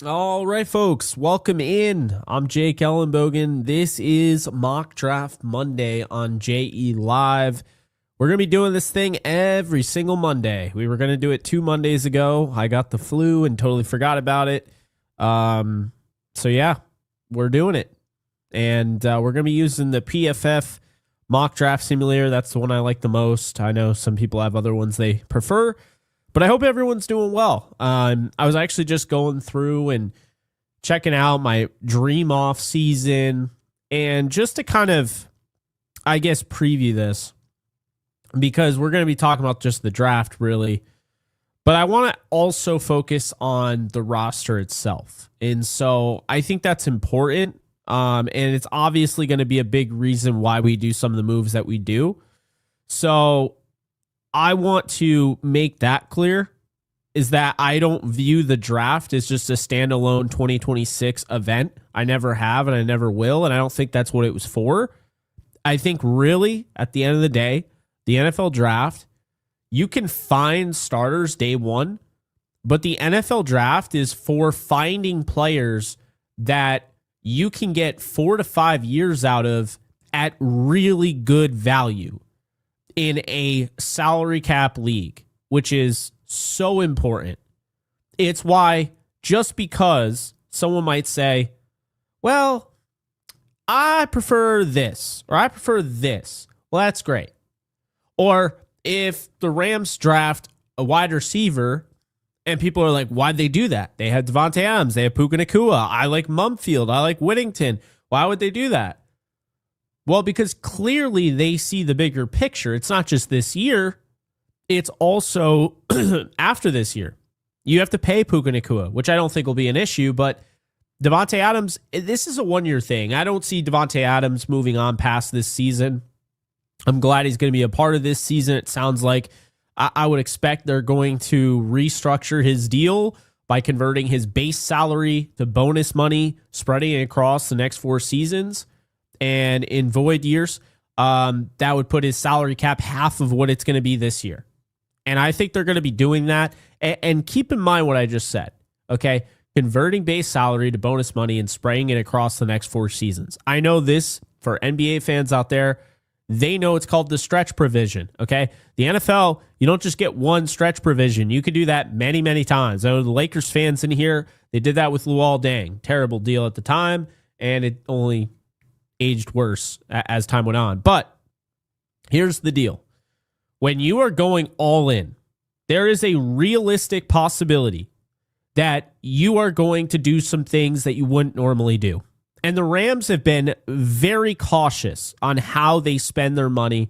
All right, folks, welcome in. I'm Jake Ellenbogen. This is Mock Draft Monday on JE Live. We're going to be doing this thing every single Monday. We were going to do it 2 Mondays ago. I got the flu and totally forgot about it. So yeah, we're doing it. And we're going to be using the PFF Mock Draft Simulator. That's the one I like the most. I know some people have other ones they prefer. But I hope everyone's doing well. I was actually just going through and checking out my dream off season, and just to kind of, I guess, preview this, because we're going to be talking about just the draft really, but I want to also focus on the roster itself. And so I think that's important. And it's obviously going to be a big reason why we do some of the moves that we do. So I want to make that clear, is that I don't view the draft as just a standalone 2026 event. I never have and I never will, and I don't think that's what it was for. I think really, at the end of the day, the NFL draft, you can find starters day one, but the NFL draft is for finding players that you can get 4 to 5 years out of at really good value in a salary cap league, which is so important. It's why, just because someone might say, well, I prefer this, or I prefer this. Well, that's great. Or if the Rams draft a wide receiver and people are like, why'd they do that? They had Devontae Adams, they have Puka Nacua. I like Mumfield, I like Whittington. Why would they do that? Well, because clearly they see the bigger picture. It's not just this year. It's also after this year. You have to pay Puka Nacua, which I don't think will be an issue, but Devontae Adams, this is a one-year thing. I don't see Devontae Adams moving on past this season. I'm glad he's going to be a part of this season. It sounds like I would expect they're going to restructure his deal by converting his base salary to bonus money, spreading it across the next 4 seasons. And in void years, that would put his salary cap half of what it's going to be this year. And I think they're going to be doing that. And keep in mind what I just said, okay? Converting base salary to bonus money and spraying it across the next 4 seasons. I know this, for NBA fans out there, they know it's called the stretch provision, okay? The NFL, you don't just get one stretch provision. You could do that many, many times. I know the Lakers fans in here, they did that with Luol Deng. Terrible deal at the time, and it only aged worse as time went on. But here's the deal. When you are going all in, there is a realistic possibility that you are going to do some things that you wouldn't normally do. And the Rams have been very cautious on how they spend their money.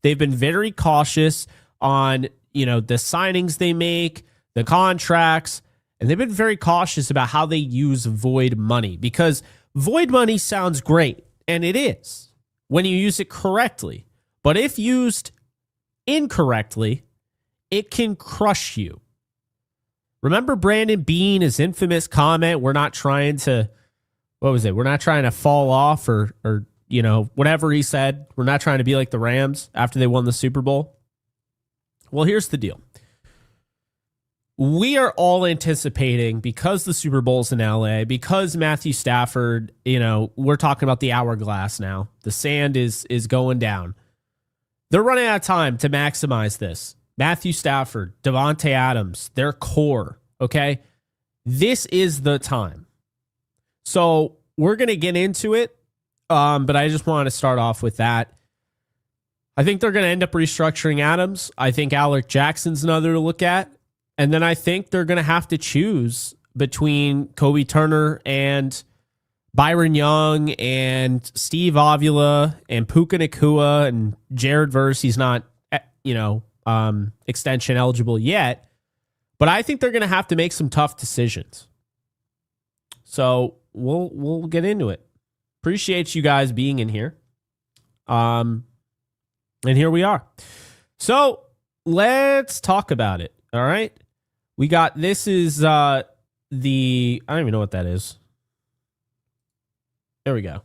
They've been very cautious on, the signings they make, the contracts, and they've been very cautious about how they use void money, because void money sounds great. And it is when you use it correctly. But if used incorrectly, it can crush you. Remember Brandon Beane, his infamous comment, we're not trying to, We're not trying to fall off or whatever he said. We're not trying to be like the Rams after they won the Super Bowl. Well, here's the deal. We are all anticipating, because the Super Bowl's in LA, because Matthew Stafford, we're talking about the hourglass now. The sand is going down. They're running out of time to maximize this. Matthew Stafford, Devontae Adams, their core, okay? This is the time. So we're going to get into it, but I just want to start off with that. I think they're going to end up restructuring Adams. I think Alec Jackson's another to look at. And then I think they're going to have to choose between Kobe Turner and Byron Young and Steve Avila and Puka Nacua and Jared Verse. He's not, extension eligible yet. But I think they're going to have to make some tough decisions. So we'll get into it. Appreciate you guys being in here. And here we are. So let's talk about it. All right. We got, this is I don't even know what that is. There we go.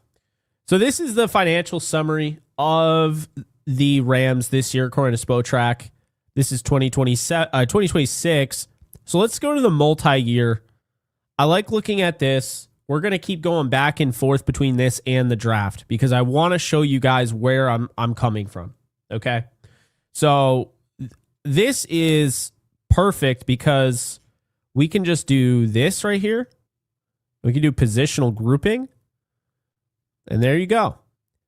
So this is the financial summary of the Rams this year, according to Spotrac. This is 2026. So let's go to the multi-year. I like looking at this. We're going to keep going back and forth between this and the draft because I want to show you guys where I'm coming from. Okay. So this is perfect because we can just do this right here. We can do positional grouping. And there you go.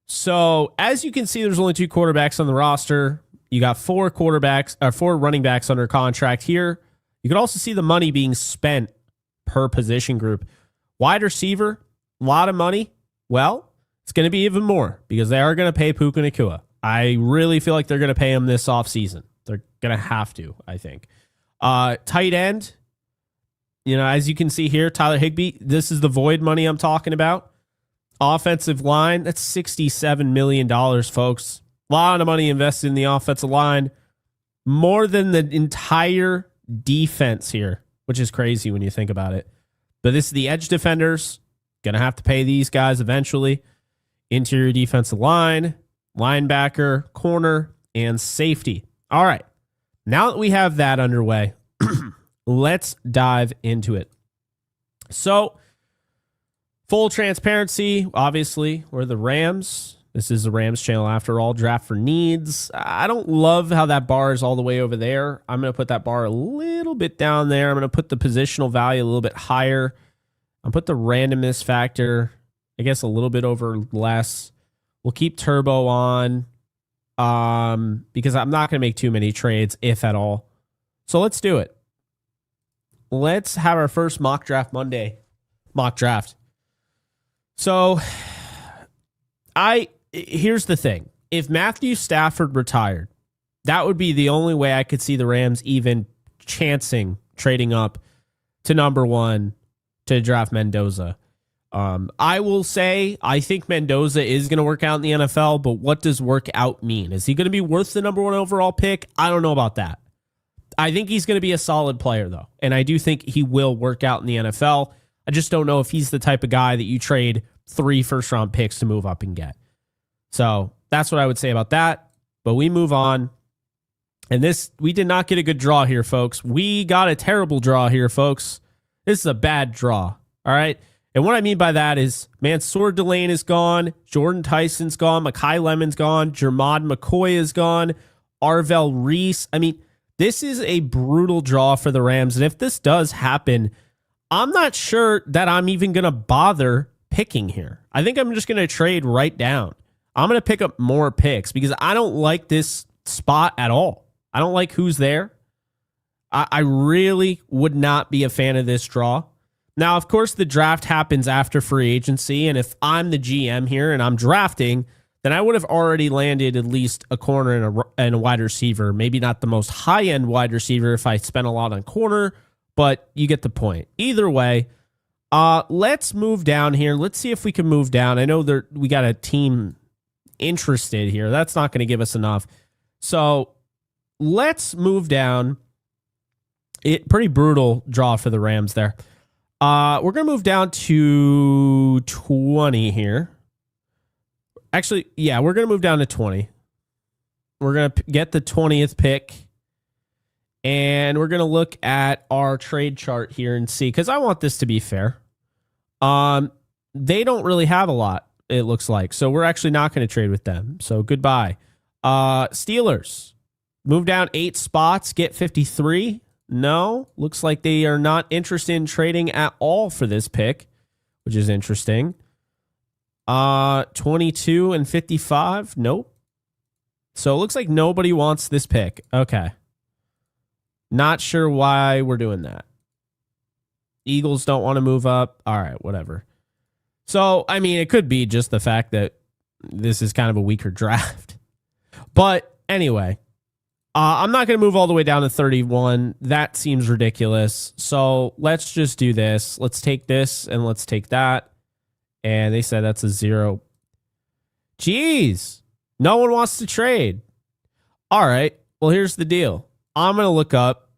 So as you can see, there's only 2 quarterbacks on the roster. You got 4 running backs under contract here. You can also see the money being spent per position group. Wide receiver, a lot of money. Well, it's going to be even more because they are going to pay Puka Nacua. I really feel like they're going to pay him this offseason. They're going to have to, I think. Tight end, as you can see here, Tyler Higbee, this is the void money I'm talking about. Offensive line, that's $67 million, folks. A lot of money invested in the offensive line. More than the entire defense here, which is crazy when you think about it. But this is the edge defenders. Going to have to pay these guys eventually. Interior defensive line, linebacker, corner, and safety. All right. Now that we have that underway, let's dive into it. So, full transparency, obviously, we're the Rams. This is the Rams channel after all, draft for needs. I don't love how that bar is all the way over there. I'm going to put that bar a little bit down there. I'm going to put the positional value a little bit higher. I'll put the randomness factor, I guess, a little bit over less. We'll keep turbo on because I'm not going to make too many trades, if at all. So let's do it. Let's have our first mock draft Monday. Mock draft. So here's the thing. If Matthew Stafford retired, that would be the only way I could see the Rams even chancing trading up to number 1 to draft Mendoza. I will say I think Mendoza is going to work out in the NFL, but what does work out mean? Is he going to be worth the number 1 overall pick? I don't know about that. I think he's going to be a solid player, though, and I do think he will work out in the NFL. I just don't know if he's the type of guy that you trade 3 first-round picks to move up and get. So that's what I would say about that. But we move on. And we did not get a good draw here, folks. We got a terrible draw here, folks. This is a bad draw. All right. And what I mean by that is Mansour Delane is gone. Jordan Tyson's gone. Mekhi Lemon's gone. Jermod McCoy is gone. Arvell Reese. I mean, this is a brutal draw for the Rams. And if this does happen, I'm not sure that I'm even going to bother picking here. I think I'm just going to trade right down. I'm going to pick up more picks because I don't like this spot at all. I don't like who's there. I really would not be a fan of this draw. Now, of course, the draft happens after free agency, and if I'm the GM here and I'm drafting, then I would have already landed at least a corner and a wide receiver. Maybe not the most high-end wide receiver if I spent a lot on corner, but you get the point. Either way, let's move down here. Let's see if we can move down. I know we got a team interested here. That's not going to give us enough. So let's move down. Pretty brutal draw for the Rams there. We're going to move down to 20 here. Actually, yeah, we're going to move down to 20. We're going to get the 20th pick. And we're going to look at our trade chart here and see, because I want this to be fair. They don't really have a lot, it looks like. So we're actually not going to trade with them. So goodbye. Steelers, move down 8 spots, get 53. No, looks like they are not interested in trading at all for this pick, which is interesting. 22 and 55. Nope. So it looks like nobody wants this pick. Okay. Not sure why we're doing that. Eagles don't want to move up. All right, whatever. So, I mean, it could be just the fact that this is kind of a weaker draft. But anyway, I'm not going to move all the way down to 31. That seems ridiculous. So let's just do this. Let's take this and let's take that. And they said that's a 0. Jeez. No one wants to trade. All right. Well, here's the deal. I'm going to look up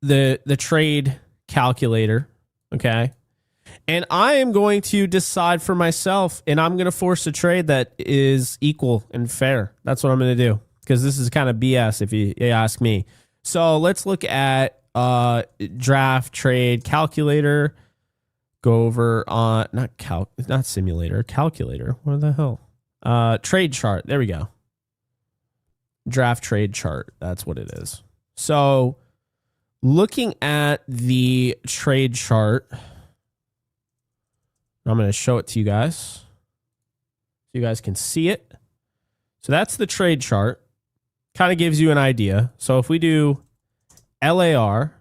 the trade calculator. Okay. And I am going to decide for myself, and I'm going to force a trade that is equal and fair. That's what I'm going to do, because this is kind of BS if you ask me. So let's look at draft trade calculator. go over on not simulator, calculator. What the hell? Trade chart. There we go. Draft trade chart. That's what it is. So looking at the trade chart, I'm going to show it to you guys so you guys can see it. So that's the trade chart. Kind of gives you an idea. So if we do LAR,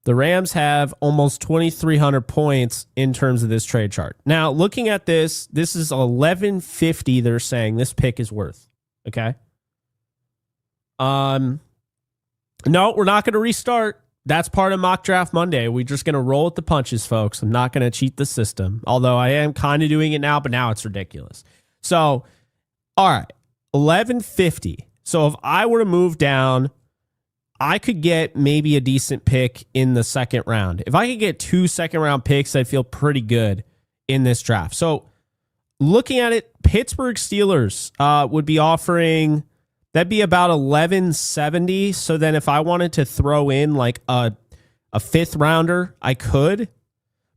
the Rams have almost 2,300 points in terms of this trade chart. Now, looking at this is 1150 they're saying this pick is worth. Okay? No, we're not going to restart. That's part of Mock Draft Monday. We're just going to roll with the punches, folks. I'm not going to cheat the system, although I am kind of doing it now, but now it's ridiculous. So, all right, 1150. So if I were to move down, I could get maybe a decent pick in the second round. If I could get 2 second-round picks, I'd feel pretty good in this draft. So looking at it, Pittsburgh Steelers would be offering, that'd be about 1170. So then if I wanted to throw in like a fifth rounder, I could.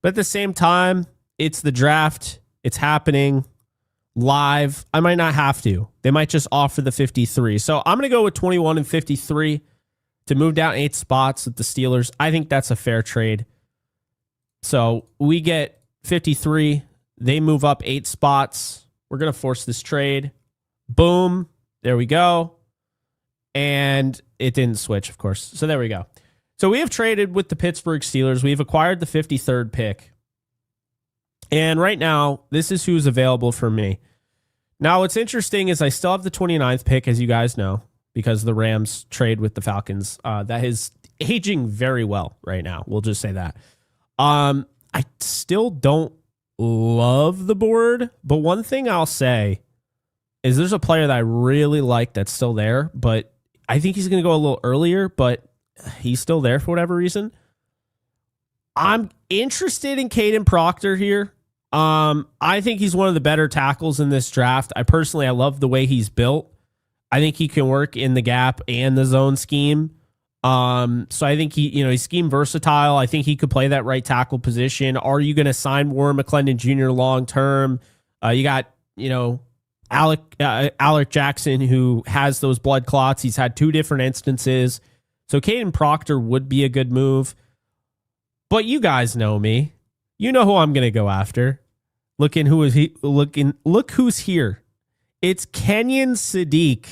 But at the same time, it's the draft. It's happening live. I might not have to. They might just offer the 53. So I'm going to go with 21 and 53 to move down 8 spots with the Steelers. I think that's a fair trade. So we get 53. They move up 8 spots. We're going to force this trade. Boom. There we go. And it didn't switch, of course. So there we go. So we have traded with the Pittsburgh Steelers. We've acquired the 53rd pick. And right now, this is who's available for me. Now, what's interesting is I still have the 29th pick, as you guys know, because the Rams trade with the Falcons. That is aging very well right now. We'll just say that. I still don't love the board, but one thing I'll say is there's a player that I really like that's still there, but I think he's going to go a little earlier, but he's still there for whatever reason. I'm interested in Caden Proctor here. I think he's one of the better tackles in this draft. I love the way he's built. I think he can work in the gap and the zone scheme. So I think he's scheme versatile. I think he could play that right tackle position. Are you going to sign Warren McClendon Jr. long term? You got, Alec Jackson, who has those blood clots. He's had 2 different instances. So Caden Proctor would be a good move. But you guys know me. You know who I'm going to go after. Look who's here. It's Kenyon Sadiq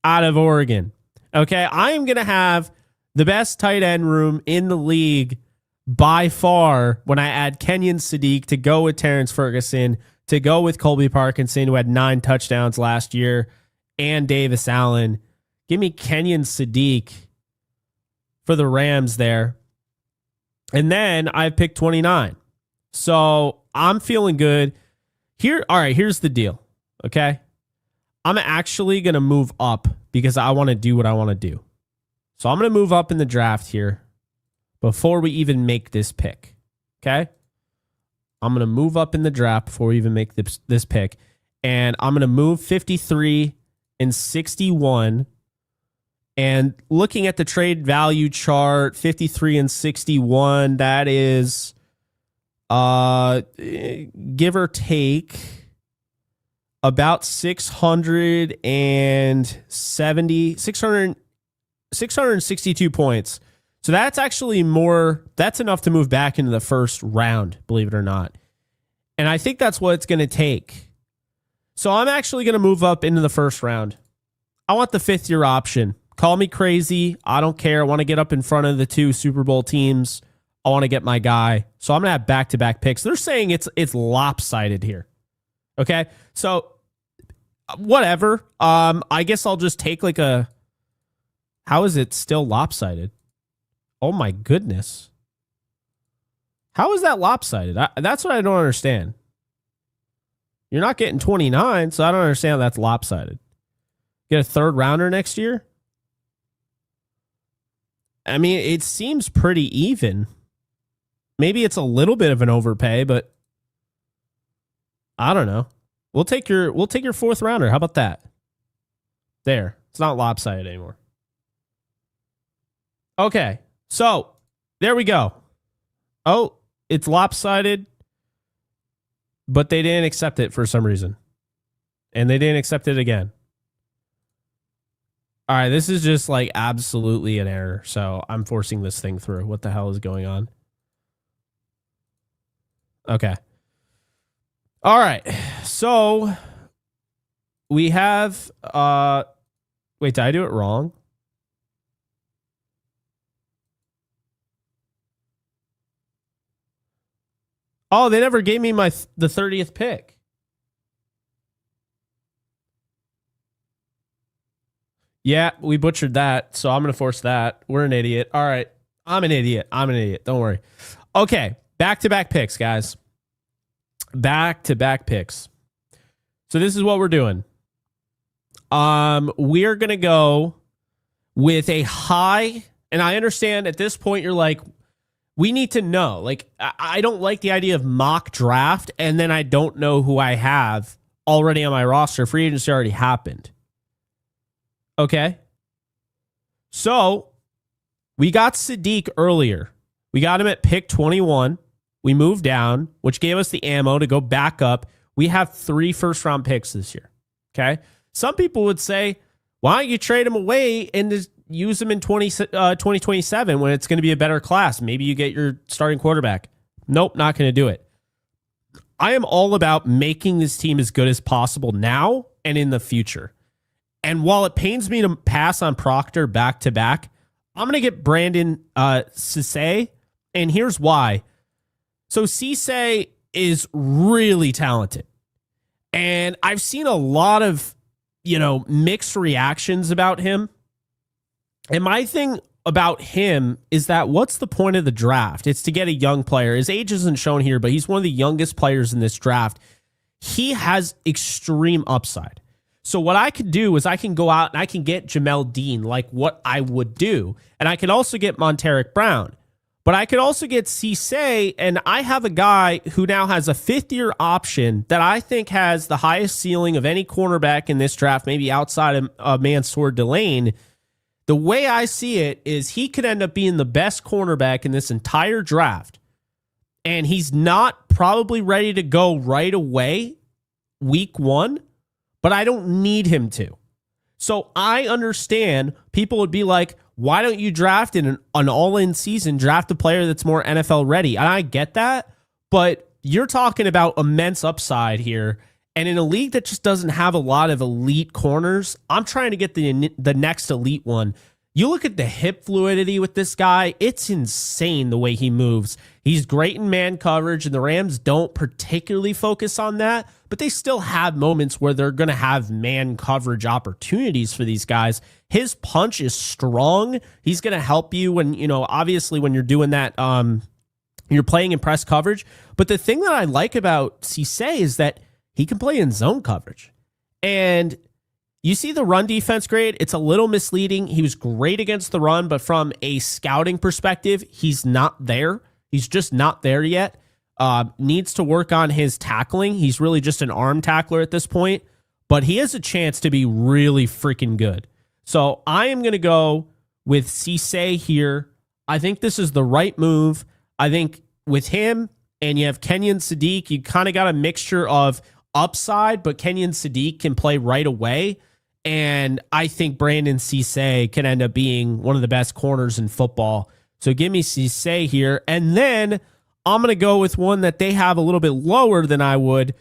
out of Oregon. Okay, I am going to have the best tight end room in the league by far when I add Kenyon Sadiq to go with Terrence Ferguson, to go with Colby Parkinson, who had 9 touchdowns last year, and Davis Allen. Give me Kenyon Sadiq for the Rams there. And then I picked 29. So I'm feeling good. All right, here's the deal. Okay. I'm actually going to move up because I want to do what I want to do. So I'm going to move up in the draft here before we even make this pick. Okay. I'm going to move up in the draft before we even make this pick. And I'm going to move 53 and 61. And looking at the trade value chart, 53 and 61, that is, give or take, about 662 points. So that's actually that's enough to move back into the first round, believe it or not. And I think that's what it's going to take. So I'm actually going to move up into the first round. I want the 5th year option. Call me crazy. I don't care. I want to get up in front of the 2 Super Bowl teams. I want to get my guy. So I'm going to have back-to-back picks. They're saying it's lopsided here. Okay? So whatever. I guess I'll just take how is it still lopsided? Oh my goodness. How is that lopsided? That's what I don't understand. You're not getting 29, so I don't understand how that's lopsided. Get a 3rd rounder next year? I mean, it seems pretty even. Maybe it's a little bit of an overpay, but I don't know. We'll take your 4th rounder. How about that? There. It's not lopsided anymore. Okay. So, there we go. Oh, it's lopsided, but they didn't accept it for some reason. And they didn't accept it again. All right, this is just like absolutely an error. So I'm forcing this thing through. What the hell is going on? Okay. All right. So we have wait, did I do it wrong? Oh, they never gave me the 30th pick. Yeah, we butchered that, so I'm going to force that. We're an idiot. All right. I'm an idiot. Don't worry. Okay, back-to-back picks, guys. Back-to-back picks. So this is what we're doing. We're going to go with a high, and I understand at this point you're like, we need to know. Like, I don't like the idea of mock draft, and then I don't know who I have already on my roster. Free agency already happened. Okay. So we got Sadiq earlier. We got him at pick 21. We moved down, which gave us the ammo to go back up. We have 3 first-round picks this year. Okay. Some people would say, why don't you trade him away and just use him in 2027 when it's going to be a better class? Maybe you get your starting quarterback. Nope, not going to do it. I am all about making this team as good as possible now and in the future. And while it pains me to pass on Proctor back-to-back, I'm going to get Brandon Cisse, and here's why. So Cisse is really talented. And I've seen a lot of, mixed reactions about him. And my thing about him is that what's the point of the draft? It's to get a young player. His age isn't shown here, but he's one of the youngest players in this draft. He has extreme upside. So what I could do is I can go out and I can get Jamel Dean, like what I would do. And I could also get Monteric Brown. But I could also get Cisse, and I have a guy who now has a 5th-year option that I think has the highest ceiling of any cornerback in this draft, maybe outside of Mansour Delane. The way I see it is he could end up being the best cornerback in this entire draft. And he's not probably ready to go right away, week 1. But I don't need him to. So I understand people would be like, why don't you draft in an all-in season, draft a player that's more NFL ready? And I get that, but you're talking about immense upside here. And in a league that just doesn't have a lot of elite corners, I'm trying to get the next elite one. You look at the hip fluidity with this guy, it's insane the way he moves. He's great in man coverage, and the Rams don't particularly focus on that, but they still have moments where they're going to have man coverage opportunities for these guys. His punch is strong. He's going to help you when, obviously when you're doing that, you're playing in press coverage. But the thing that I like about Cisse is that he can play in zone coverage. And you see the run defense grade, it's a little misleading. He was great against the run, but from a scouting perspective, he's not there. He's just not there yet. Needs to work on his tackling. He's really just an arm tackler at this point, but he has a chance to be really freaking good. So I am going to go with Cisse here. I think this is the right move. I think with him and you have Kenyon Sadiq, you kind of got a mixture of upside, but Kenyon Sadiq can play right away. And I think Brandon Cisse can end up being one of the best corners in football. So give me Cisse here. And then I'm going to go with one that they have a little bit lower than I would.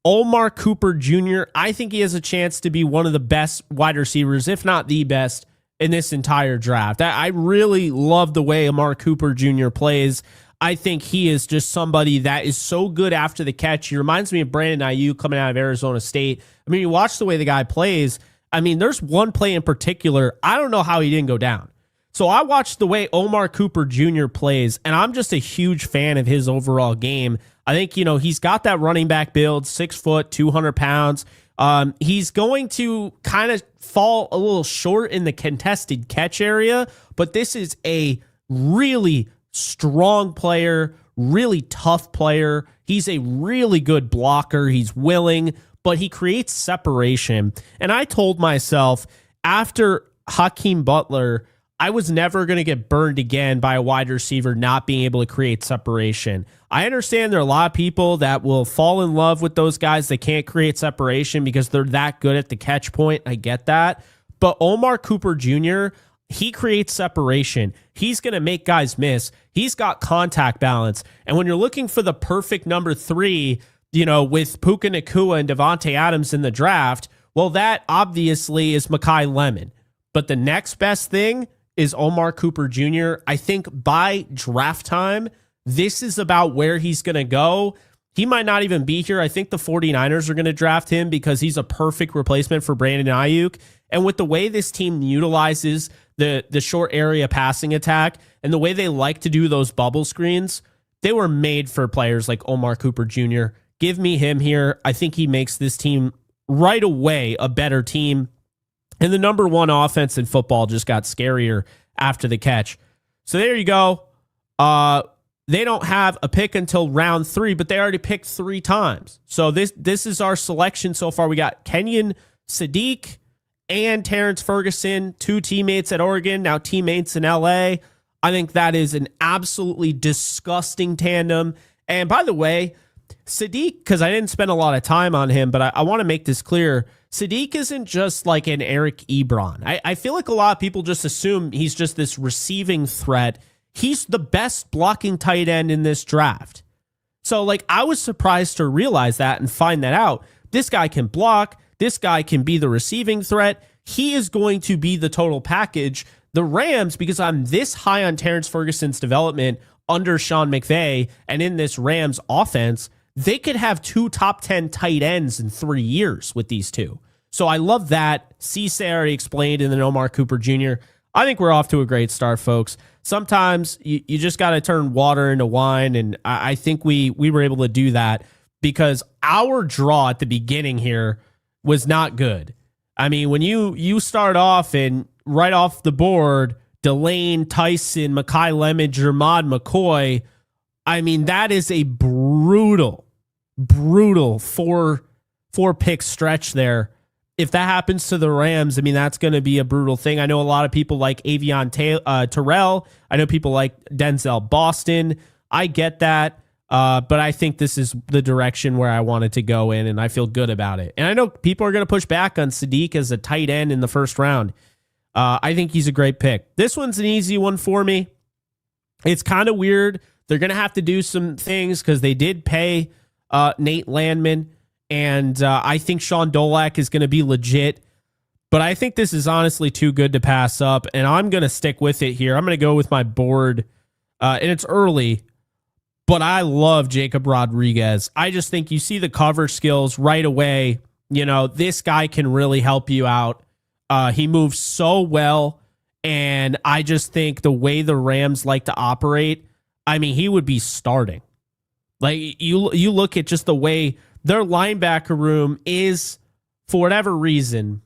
Omar Cooper Jr. I think he has a chance to be one of the best wide receivers, if not the best, in this entire draft. I really love the way Omar Cooper Jr. plays. I think he is just somebody that is so good after the catch. He reminds me of Brandon Ayuk coming out of Arizona State. I mean, you watch the way the guy plays. I mean, there's one play in particular. I don't know how he didn't go down. So I watched the way Omar Cooper Jr. plays, and I'm just a huge fan of his overall game. I think, he's got that running back build, 6 foot, 200 pounds. He's going to kind of fall a little short in the contested catch area, but this is a really strong player, really tough player. He's a really good blocker. He's willing, but he creates separation. And I told myself after Hakeem Butler, I was never going to get burned again by a wide receiver not being able to create separation. I understand there are a lot of people that will fall in love with those guys that can't create separation because they're that good at the catch point. I get that. But Omar Cooper Jr., he creates separation. He's going to make guys miss. He's got contact balance. And when you're looking for the perfect number 3, with Puka Nacua and Devontae Adams in the draft, well, that obviously is Mekhi Lemon. But the next best thing is Omar Cooper Jr. I think by draft time, this is about where he's going to go. He might not even be here. I think the 49ers are going to draft him because he's a perfect replacement for Brandon Ayuk. And with the way this team utilizes the short area passing attack and the way they like to do those bubble screens, they were made for players like Omar Cooper Jr. Give me him here. I think he makes this team right away a better team. And the number 1 offense in football just got scarier after the catch. So there you go. They don't have a pick until round 3, but they already picked 3 times. So this is our selection so far. We got Kenyon Sadiq and Terrence Ferguson, 2 teammates at Oregon, now teammates in LA. I think that is an absolutely disgusting tandem. And by the way, Sadiq, because I didn't spend a lot of time on him, but I want to make this clear. Sadiq isn't just like an Eric Ebron. I feel like a lot of people just assume he's just this receiving threat. He's the best blocking tight end in this draft. So, I was surprised to realize that and find that out. This guy can block. This guy can be the receiving threat. He is going to be the total package. The Rams, because I'm this high on Terrence Ferguson's development under Sean McVay and in this Rams offense, they could have 2 top 10 tight ends in 3 years with these 2. So I love that. Cisse already explained, and then Omar Cooper Jr. I think we're off to a great start, folks. Sometimes you just got to turn water into wine, and I think we were able to do that because our draw at the beginning here was not good. I mean, when you start off and right off the board, Delane, Tyson, Mekhi Lemon, Jermod McCoy, I mean, that is a brutal 4 pick stretch there. If that happens to the Rams, I mean, that's going to be a brutal thing. I know a lot of people like Avion Terrell. I know people like Denzel Boston. I get that. But I think this is the direction where I wanted to go in, and I feel good about it. And I know people are going to push back on Sadiq as a tight end in the first round. I think he's a great pick. This one's an easy one for me. It's kind of weird. They're going to have to do some things because they did pay Nate Landman, and I think Sean Dolak is going to be legit. But I think this is honestly too good to pass up, and I'm going to stick with it here. I'm going to go with my board, and it's early, but I love Jacob Rodriguez. I just think you see the cover skills right away. This guy can really help you out. He moves so well, and I just think the way the Rams like to operate, I mean, he would be starting. You look at just the way their linebacker room is, for whatever reason,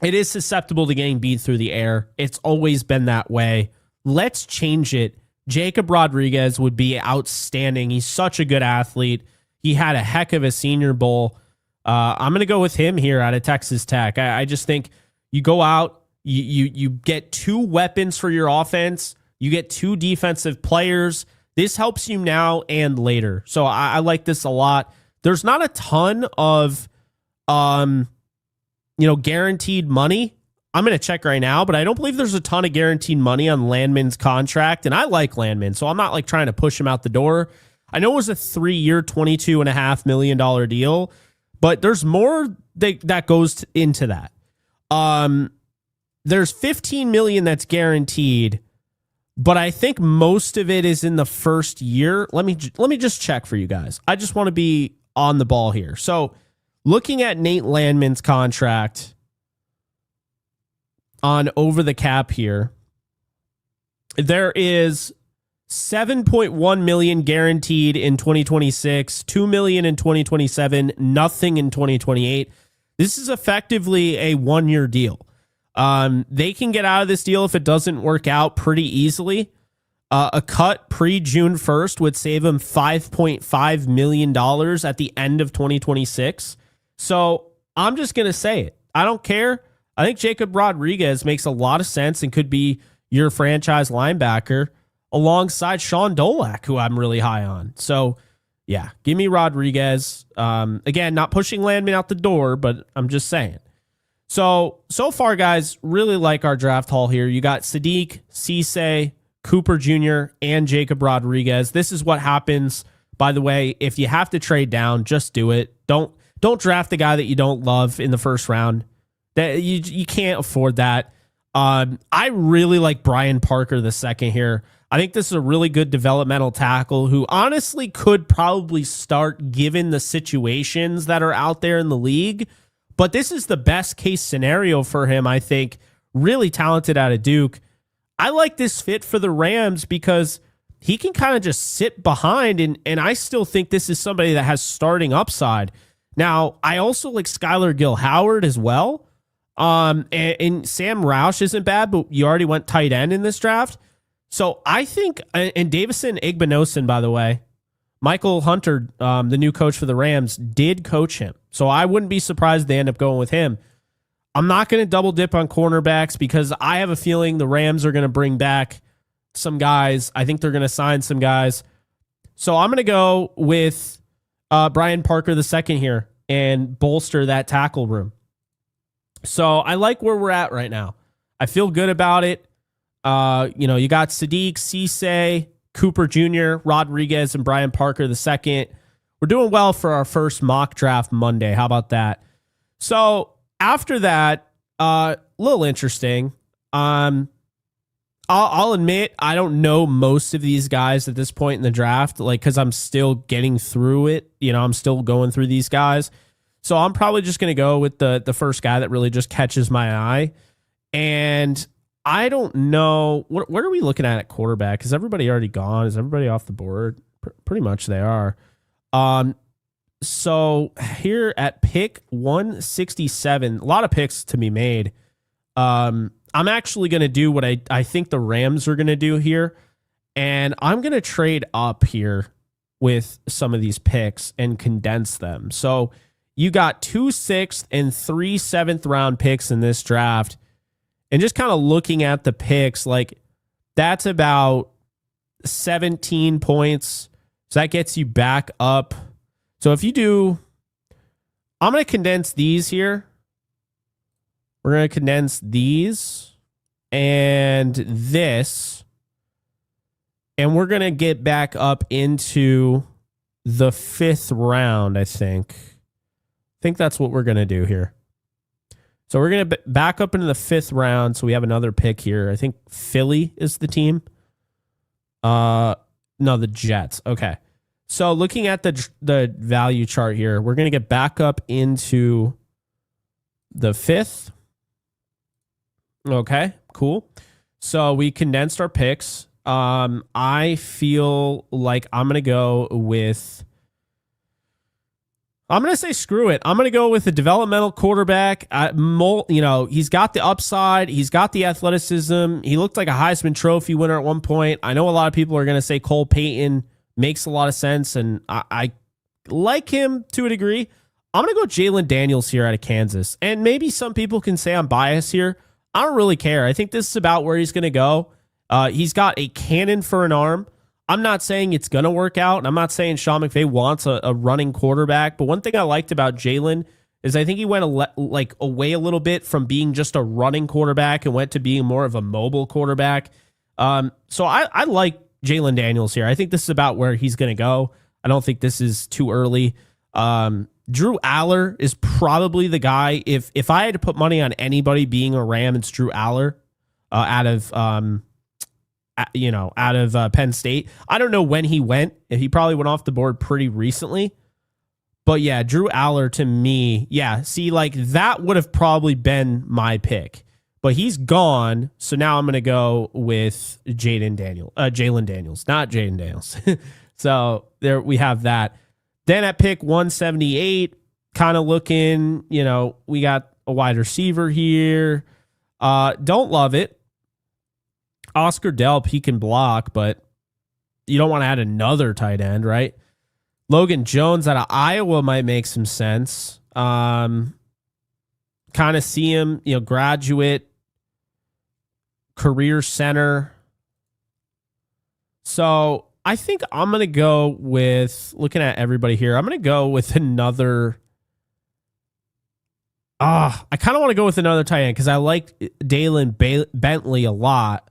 it is susceptible to getting beat through the air. It's always been that way. Let's change it. Jacob Rodriguez would be outstanding. He's such a good athlete. He had a heck of a Senior Bowl. I'm going to go with him here out of Texas Tech. I just think you go out, you get 2 weapons for your offense. You get 2 defensive players. This helps you now and later. So I like this a lot. There's not a ton of, guaranteed money. I'm going to check right now, but I don't believe there's a ton of guaranteed money on Landman's contract. And I like Landman, so I'm not trying to push him out the door. I know it was a 3-year, $22.5 million deal, but there's more that goes into that. There's $15 million that's guaranteed, but I think most of it is in the first year. Let me just check for you guys. I just want to be on the ball here. So looking at Nate Landman's contract on over the cap here, there is $7.1 million guaranteed in 2026, $2 million in 2027, nothing in 2028. This is effectively a 1-year deal. They can get out of this deal if it doesn't work out pretty easily. A cut pre-June 1st would save them $5.5 million at the end of 2026. So I'm just going to say it. I don't care. I think Jacob Rodriguez makes a lot of sense and could be your franchise linebacker alongside Sean Dolak, who I'm really high on. So, yeah, give me Rodriguez. Again, not pushing Landman out the door, but I'm just saying. So far, guys, really like our draft haul here. You got Sadiq, Cisse, Cooper Jr., and Jacob Rodriguez. This is what happens, by the way. If you have to trade down, just do it. Don't draft the guy that you don't love in the first round. That you can't afford that. I really like Brian Parker the second here. I think this is a really good developmental tackle who honestly could probably start given the situations that are out there in the league. But this is the best case scenario for him, I think. Really talented out of Duke. I like this fit for the Rams because he can kind of just sit behind, and I still think this is somebody that has starting upside. Now, I also like Skylar Gill-Howard as well. And Sam Roush isn't bad, but you already went tight end in this draft. So I think, and Davison Igbinosun, by the way, Michael Hunter, the new coach for the Rams, did coach him. So I wouldn't be surprised they end up going with him. I'm not going to double dip on cornerbacks because I have a feeling the Rams are going to bring back some guys. I think they're going to sign some guys. So I'm going to go with Brian Parker the second here and bolster that tackle room. So I like where we're at right now. I feel good about it. You got Sadiq, Cisse, Cooper Jr., Rodriguez, and Brian Parker the second. We're doing well for our first mock draft Monday. How about that? So after that, a little interesting. I'll admit I don't know most of these guys at this point in the draft, because I'm still getting through it. I'm still going through these guys. So I'm probably just going to go with the first guy that really just catches my eye. And I don't know. What are we looking at quarterback? Is everybody already gone? Is everybody off the board? Pretty much they are. So here at pick 167, a lot of picks to be made. I'm actually going to do what I think the Rams are going to do here. And I'm going to trade up here with some of these picks and condense them. So you got 2 6th and 3 7th round picks in this draft. And just kind of looking at the picks, that's about 17 points. So that gets you back up. So if you do, I'm going to condense these here. We're going to condense these and this. And we're going to get back up into the 5th round, I think. I think that's what we're going to do here. So we're going to back up into the 5th round. So we have another pick here. I think Philly is the team. No, the Jets. Okay. So looking at the value chart here, we're going to get back up into the 5th. Okay, cool. So we condensed our picks. I feel like I'm going to go with... I'm going to say screw it. I'm going to go with a developmental quarterback. He's got the upside. He's got the athleticism. He looked like a Heisman Trophy winner at one point. I know a lot of people are going to say Cole Payton makes a lot of sense, and I like him to a degree. I'm going to go Jalen Daniels here out of Kansas. And maybe some people can say I'm biased here. I don't really care. I think this is about where he's going to go. He's got a cannon for an arm. I'm not saying it's going to work out, and I'm not saying Sean McVay wants a running quarterback, but one thing I liked about Jalen is I think he went away a little bit from being just a running quarterback and went to being more of a mobile quarterback. So I like Jalen Daniels here. I think this is about where he's going to go. I don't think this is too early. Drew Aller is probably the guy. If I had to put money on anybody being a Ram, it's Drew Aller out of Penn State. I don't know when he went. He probably went off the board pretty recently. But yeah, Drew Aller to me, that would have probably been my pick. But he's gone, so now I'm going to go with Jalen Daniels, not Jaden Daniels. So there we have that. Then at pick 178, kind of looking, we got a wide receiver here. Don't love it. Oscar Delp, he can block, but you don't want to add another tight end, right? Logan Jones out of Iowa might make some sense. Kind kind of see him, graduate, career center. So I think I'm going to go with, looking at everybody here, I'm going to go with another. I kind of want to go with another tight end because I like Dalen Bentley a lot.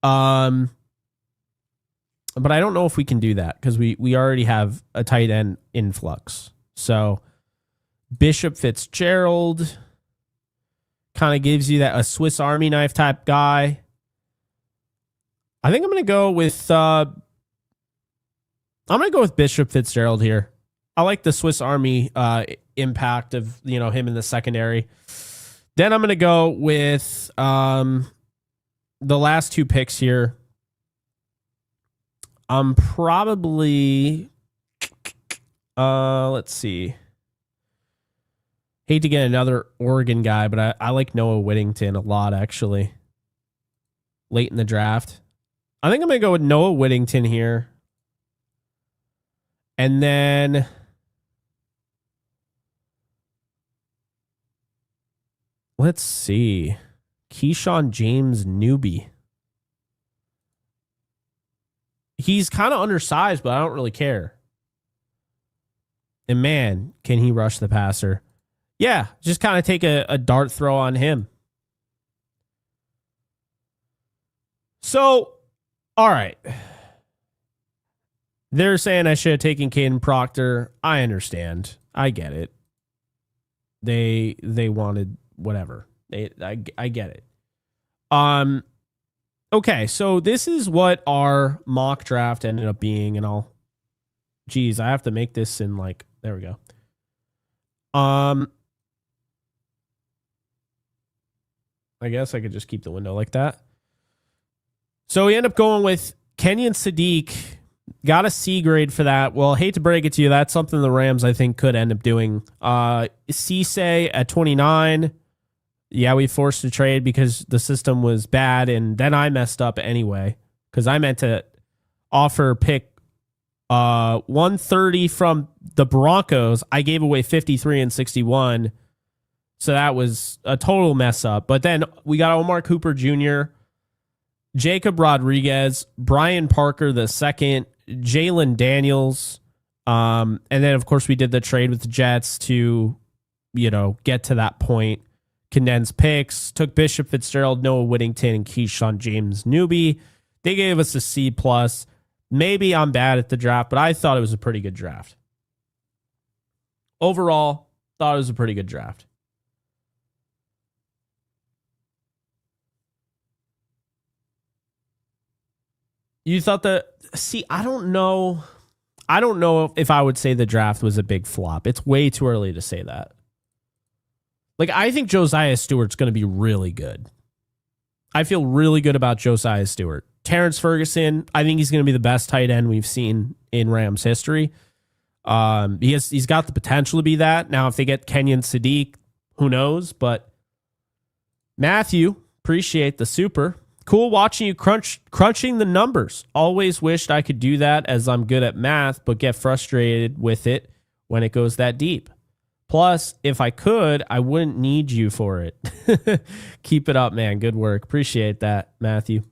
But I don't know if we can do that because we already have a tight end influx. So Bishop Fitzgerald kind of gives you that a Swiss Army knife type guy. I think I'm going to go with Bishop Fitzgerald here. I like the Swiss Army impact of him in the secondary. Then I'm going to go with the last two picks here. I'm probably let's see. Hate to get another Oregon guy, but I like Noah Whittington a lot actually. Late in the draft. I think I'm going to go with Noah Whittington here. And then let's see. Keyshawn James Newby. He's kind of undersized, but I don't really care. And man, can he rush the passer? Yeah, just kind of take a dart throw on him. So, all right. They're saying I should have taken Caden Proctor. I understand. I get it. They wanted whatever. I get it. Okay, so this is what our mock draft ended up being, and I have to make this in there we go. I guess I could just keep the window like that. So we end up going with Kenyon Sadiq. Got a C grade for that. Well, hate to break it to you, that's something the Rams, I think, could end up doing. Cisse at 29. Yeah, we forced a trade because the system was bad, and then I messed up anyway because I meant to offer pick 130 from the Broncos. I gave away 53 and 61, so that was a total mess up. But then we got Omar Cooper Jr., Jacob Rodriguez, Brian Parker the second, Jalen Daniels, and then of course we did the trade with the Jets to, get to that point. Condensed picks, took Bishop Fitzgerald, Noah Whittington, and Keyshawn James Newby. They gave us a C+. Maybe I'm bad at the draft, but I thought it was a pretty good draft. Overall, thought it was a pretty good draft. You thought I don't know. I don't know if I would say the draft was a big flop. It's way too early to say that. I think Josiah Stewart's going to be really good. I feel really good about Josiah Stewart. Terrence Ferguson, I think he's going to be the best tight end we've seen in Rams history. He's got the potential to be that. Now, if they get Kenyon Sadiq, who knows? But Matthew, appreciate the super. Cool watching you crunching the numbers. Always wished I could do that as I'm good at math, but get frustrated with it when it goes that deep. Plus, if I could, I wouldn't need you for it. Keep it up, man. Good work. Appreciate that, Matthew.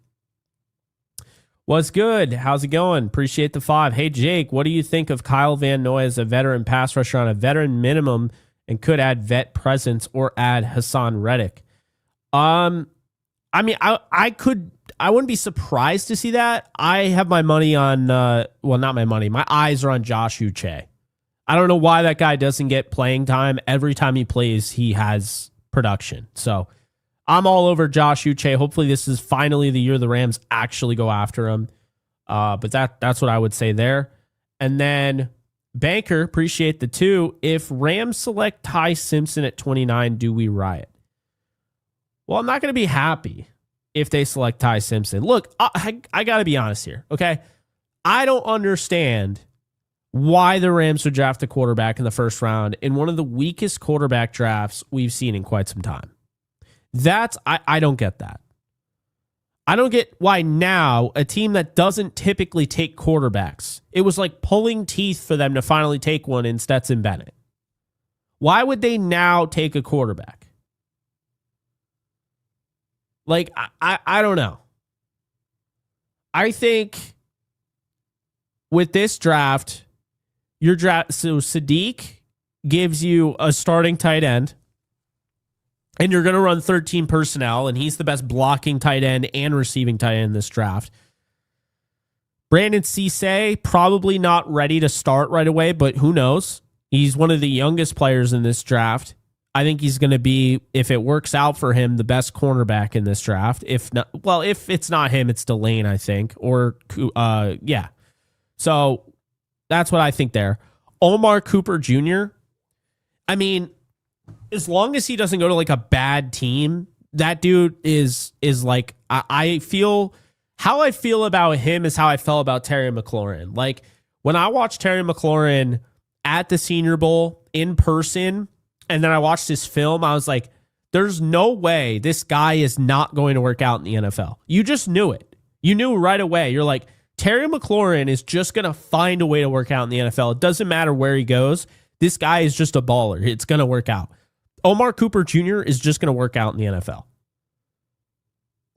What's good? How's it going? Appreciate the 5. Hey, Jake, what do you think of Kyle Van Noy as a veteran pass rusher on a veteran minimum and could add vet presence or add Hassan Reddick? I wouldn't be surprised to see that. I have my money on, not my money. My eyes are on Josh Uche. I don't know why that guy doesn't get playing time. Every time he plays, he has production. So I'm all over Josh Uche. Hopefully this is finally the year the Rams actually go after him. But that's what I would say there. And then Banker, appreciate the 2. If Rams select Ty Simpson at 29, do we riot? Well, I'm not going to be happy if they select Ty Simpson. Look, I got to be honest here, okay? I don't understand why the Rams would draft a quarterback in the first round in one of the weakest quarterback drafts we've seen in quite some time. I don't get that. I don't get why now a team that doesn't typically take quarterbacks, it was like pulling teeth for them to finally take one in Stetson Bennett. Why would they now take a quarterback? Like, I don't know. I think with this draft, your draft, so Sadiq gives you a starting tight end, and you're going to run 13 personnel, and he's the best blocking tight end and receiving tight end in this draft. Brandon Cisse, probably not ready to start right away, but who knows? He's one of the youngest players in this draft. I think he's going to be, if it works out for him, the best cornerback in this draft. If not, well, if it's not him, it's Delane, I think. Or, yeah. So that's what I think there. Omar Cooper Jr., I mean, as long as he doesn't go to like a bad team, that dude is like, I feel, how I feel about him is how I felt about Terry McLaurin. Like, when I watched Terry McLaurin at the Senior Bowl in person, and then I watched his film, I was like, there's no way this guy is not going to work out in the NFL. You just knew it. You knew right away. You're like, Terry McLaurin is just going to find a way to work out in the NFL. It doesn't matter where he goes. This guy is just a baller. It's going to work out. Omar Cooper Jr. is just going to work out in the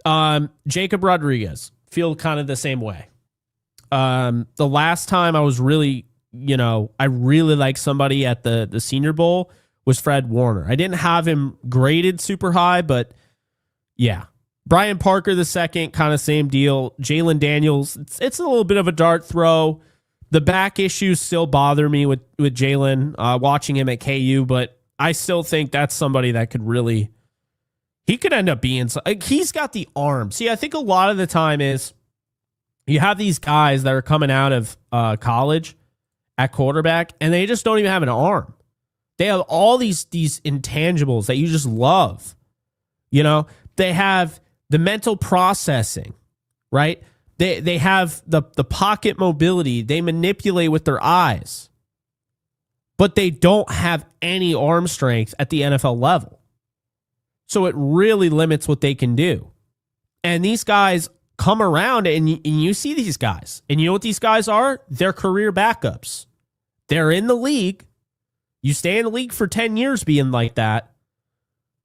NFL. Jacob Rodriguez, feel kind of the same way. The last time I was really, I really liked somebody at the Senior Bowl was Fred Warner. I didn't have him graded super high, but yeah. Brian Parker the second, kind of same deal. Jalen Daniels, it's a little bit of a dart throw. The back issues still bother me with Jalen, watching him at KU, but I still think that's somebody that could really, he could end up being, he's got the arm. See, I think a lot of the time is you have these guys that are coming out of college at quarterback, and they just don't even have an arm. They have all these intangibles that you just love. They have the mental processing, right? They have the pocket mobility. They manipulate with their eyes. But they don't have any arm strength at the NFL level. So it really limits what they can do. And these guys come around, and you see these guys. And you know what these guys are? They're career backups. They're in the league. You stay in the league for 10 years being like that.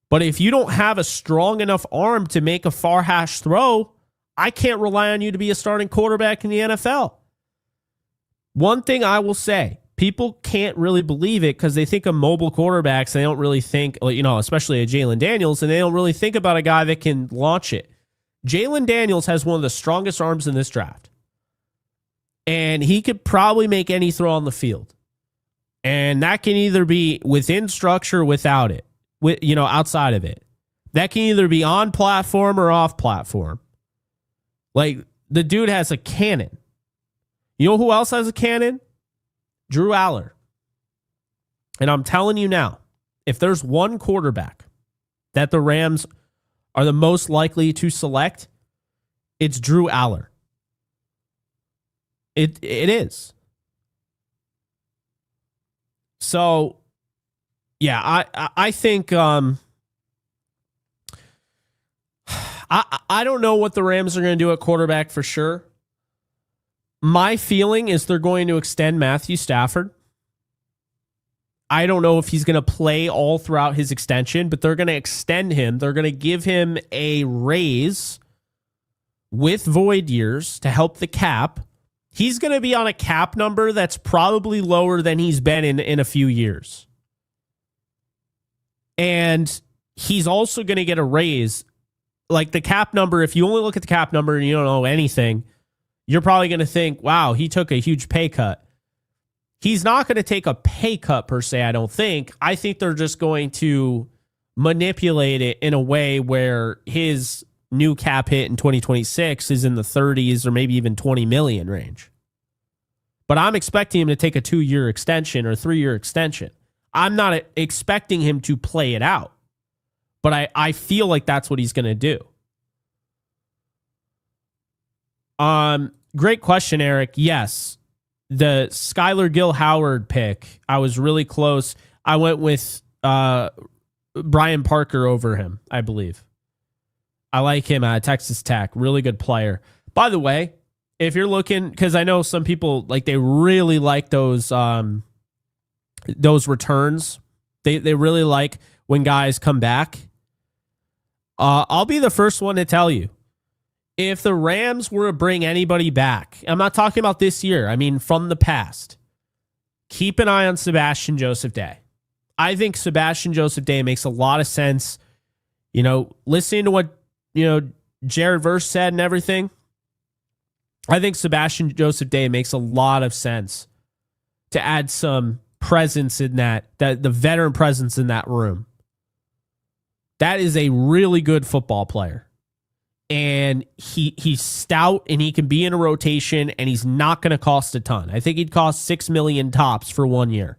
But if you don't have a strong enough arm to make a far hash throw, I can't rely on you to be a starting quarterback in the NFL. One thing I will say, people can't really believe it because they think of mobile quarterbacks. They don't really think, especially a Jalen Daniels, and they don't really think about a guy that can launch it. Jalen Daniels has one of the strongest arms in this draft. And he could probably make any throw on the field. And that can either be within structure or without it, outside of it. That can either be on platform or off platform. Like, the dude has a cannon. You know who else has a cannon? Drew Aller. And I'm telling you now, if there's one quarterback that the Rams are the most likely to select, it's Drew Aller. It is. So, yeah, I think I don't know what the Rams are going to do at quarterback for sure. My feeling is they're going to extend Matthew Stafford. I don't know if he's going to play all throughout his extension, but they're going to extend him. They're going to give him a raise with void years to help the cap. He's going to be on a cap number that's probably lower than he's been in a few years. And he's also going to get a raise. Like, the cap number, if you only look at the cap number and you don't know anything, you're probably going to think, wow, he took a huge pay cut. He's not going to take a pay cut per se, I don't think. I think they're just going to manipulate it in a way where his new cap hit in 2026 is in the 30s or maybe even 20 million range. But I'm expecting him to take a 2-year extension or 3-year extension. I'm not expecting him to play it out. But I feel like that's what he's going to do. Great question, Eric. Yes, the Skylar Gill-Howard pick, I was really close. I went with Brian Parker over him, I believe. I like him at Texas Tech. Really good player. By the way, if you're looking, because I know some people, they really like those returns. They really like when guys come back. I'll be the first one to tell you. If the Rams were to bring anybody back, I'm not talking about this year, I mean from the past, keep an eye on Sebastian Joseph Day. I think Sebastian Joseph Day makes a lot of sense. You know, listening to what, Jared Verse said and everything, I think Sebastian Joseph Day makes a lot of sense to add some presence in that the veteran presence in that room. That is a really good football player. And he's stout and he can be in a rotation and he's not going to cost a ton. I think he'd cost $6 million tops for 1 year.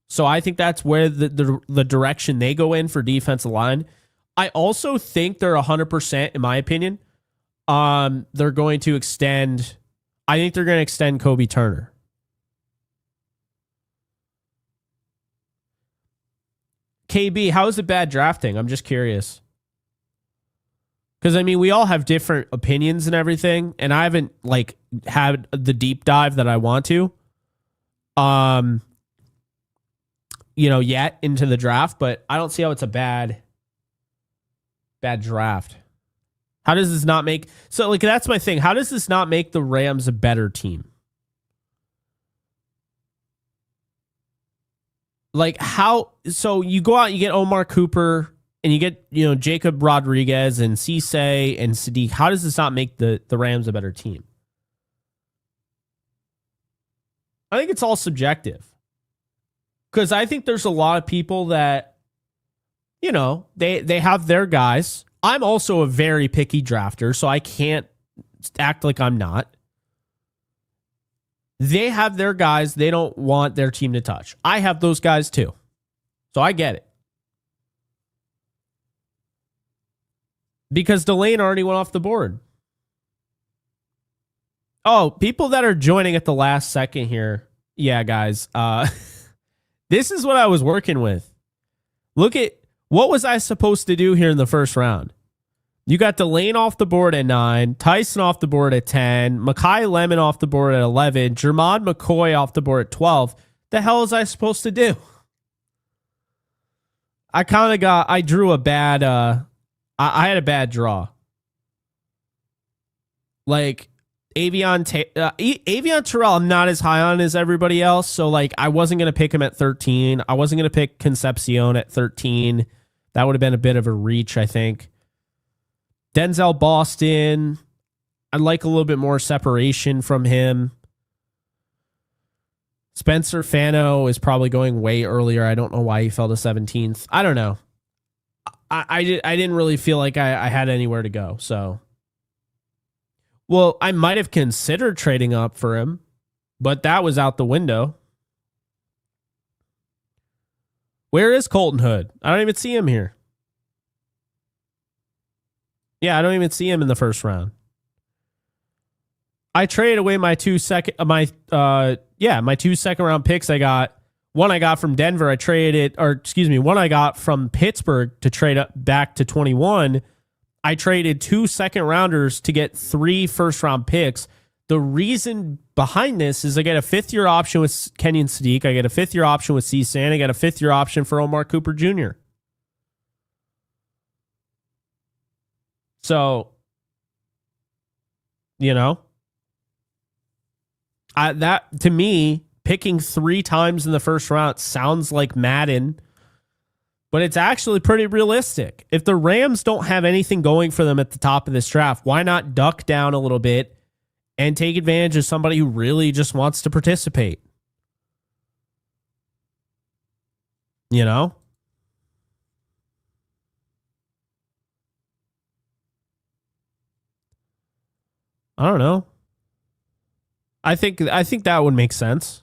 So I think that's where the direction they go in for defensive line. I also think they're 100%, in my opinion. They're going to extend. I think they're going to extend Kobe Turner. KB, how is it bad drafting? I'm just curious. Because, I mean, we all have different opinions and everything, and I haven't, had the deep dive that I want to, yet into the draft, but I don't see how it's a bad draft. How does this not make... So, that's my thing. How does this not make the Rams a better team? So you go out, you get Omar Cooper... And you get, Jacob Rodriguez and Cisse and Sadiq. How does this not make the Rams a better team? I think it's all subjective. Because I think there's a lot of people that, they have their guys. I'm also a very picky drafter, so I can't act like I'm not. They have their guys they don't want their team to touch. I have those guys too. So I get it. Because Delane already went off the board. Oh, people that are joining at the last second here. Yeah, guys. This is what I was working with. Look at, what was I supposed to do here in the first round? You got Delane off the board at 9, Tyson off the board at 10, Mekhi Lemon off the board at 11, Jermod McCoy off the board at 12. The hell was I supposed to do? I drew a bad... I had a bad draw. Avion Terrell, I'm not as high on as everybody else. So, I wasn't going to pick him at 13. I wasn't going to pick Concepcion at 13. That would have been a bit of a reach, I think. Denzel Boston, I'd like a little bit more separation from him. Spencer Fano is probably going way earlier. I don't know why he fell to 17th. I don't know. I didn't really feel like I had anywhere to go. So, well, I might have considered trading up for him, but that was out the window. Where is Colton Hood? I don't even see him here. Yeah, I don't even see him in the first round. I traded away my two second round picks I got. One I got from Denver, one I got from Pittsburgh to trade up back to 21. I traded 2 second rounders to get 3 first round picks. The reason behind this is I get a 5th-year option with Kenyon Sadiq. I get a 5th-year option with Cisse, and I get a 5th-year option for Omar Cooper Jr. So, that to me, picking 3 times in the first round sounds like Madden, but it's actually pretty realistic. If the Rams don't have anything going for them at the top of this draft, why not duck down a little bit and take advantage of somebody who really just wants to participate? I don't know. I think that would make sense.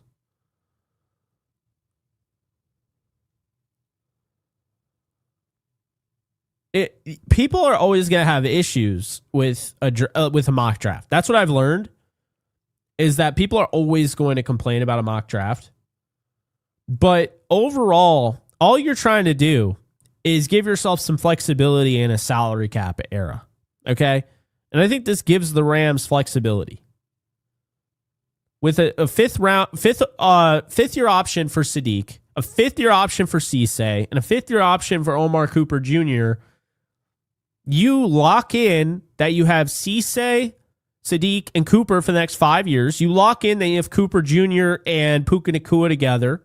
People are always going to have issues with a mock draft. That's what I've learned, is that people are always going to complain about a mock draft. But overall, all you're trying to do is give yourself some flexibility in a salary cap era. Okay? And I think this gives the Rams flexibility. With a 5th-year option for Sadiq, a 5th-year option for Cisse, and a 5th-year option for Omar Cooper Jr., You lock in that you have Cisse, Sadiq, and Cooper for the next 5 years. You lock in that you have Cooper Jr. and Puka Nacua together.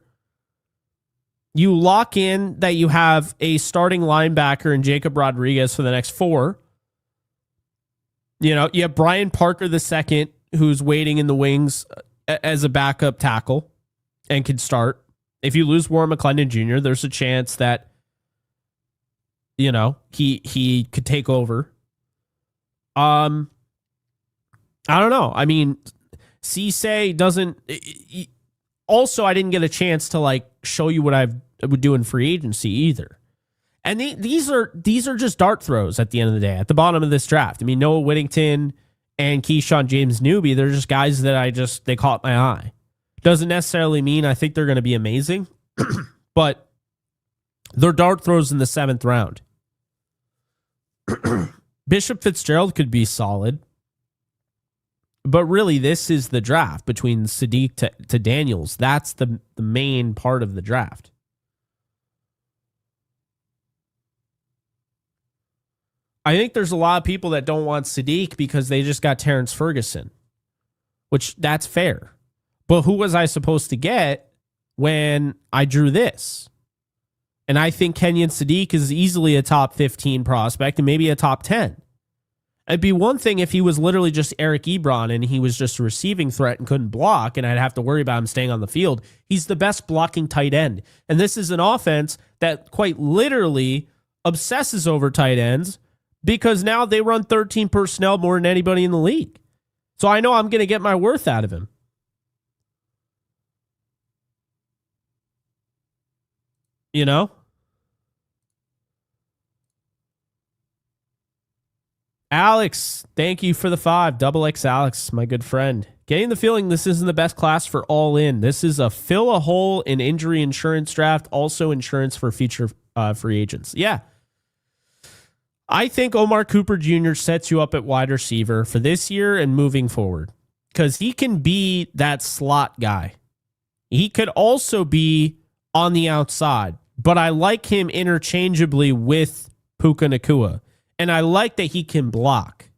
You lock in that you have a starting linebacker in Jacob Rodriguez for the next 4. You know, you have Brian Parker II, who's waiting in the wings as a backup tackle and can start. If you lose Warren McClendon Jr., there's a chance that, you know, he could take over. I don't know. I mean, Cisse doesn't. Also, I didn't get a chance to like show you what I would do in free agency either. And these are just dart throws at the end of the day, at the bottom of this draft. I mean, Noah Whittington and Keyshawn James Newby, they're just guys that they caught my eye. Doesn't necessarily mean I think they're going to be amazing, but they're dart throws in the 7th round. Bishop Fitzgerald could be solid, but really this is the draft between Sadiq to Daniels. That's the main part of the draft. I think there's a lot of people that don't want Sadiq because they just got Terrence Ferguson, which that's fair. But who was I supposed to get when I drew this? And I think Kenyon Sadiq is easily a top 15 prospect and maybe a top 10. It'd be one thing if he was literally just Eric Ebron and he was just a receiving threat and couldn't block, and I'd have to worry about him staying on the field. He's the best blocking tight end. And this is an offense that quite literally obsesses over tight ends because now they run 13 personnel more than anybody in the league. So I know I'm going to get my worth out of him. You know? Alex, thank you for the 5. Double X Alex, my good friend. Getting the feeling this isn't the best class for all in. This is a fill a hole in injury insurance draft, also insurance for future free agents. Yeah. I think Omar Cooper Jr. sets you up at wide receiver for this year and moving forward because he can be that slot guy. He could also be on the outside, but I like him interchangeably with Puka Nacua. And I like that he can block.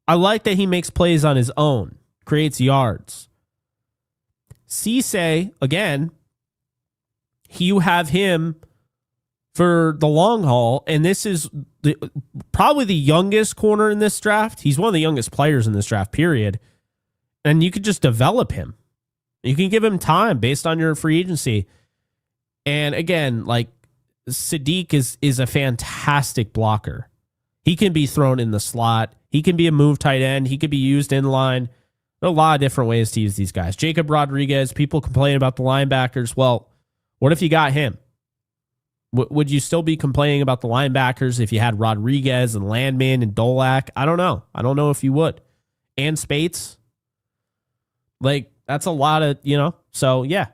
I like that he makes plays on his own, creates yards. Cisse, again, you have him for the long haul, and this is probably the youngest corner in this draft. He's one of the youngest players in this draft, period. And you could just develop him. You can give him time based on your free agency. And again, like Sadiq is a fantastic blocker. He can be thrown in the slot. He can be a move tight end. He could be used in line. There are a lot of different ways to use these guys. Jacob Rodriguez, people complain about the linebackers. Well, what if you got him? Would you still be complaining about the linebackers if you had Rodriguez and Landman and Dolak? I don't know. I don't know if you would. And Spates. Like, that's a lot of, you know. So, yeah.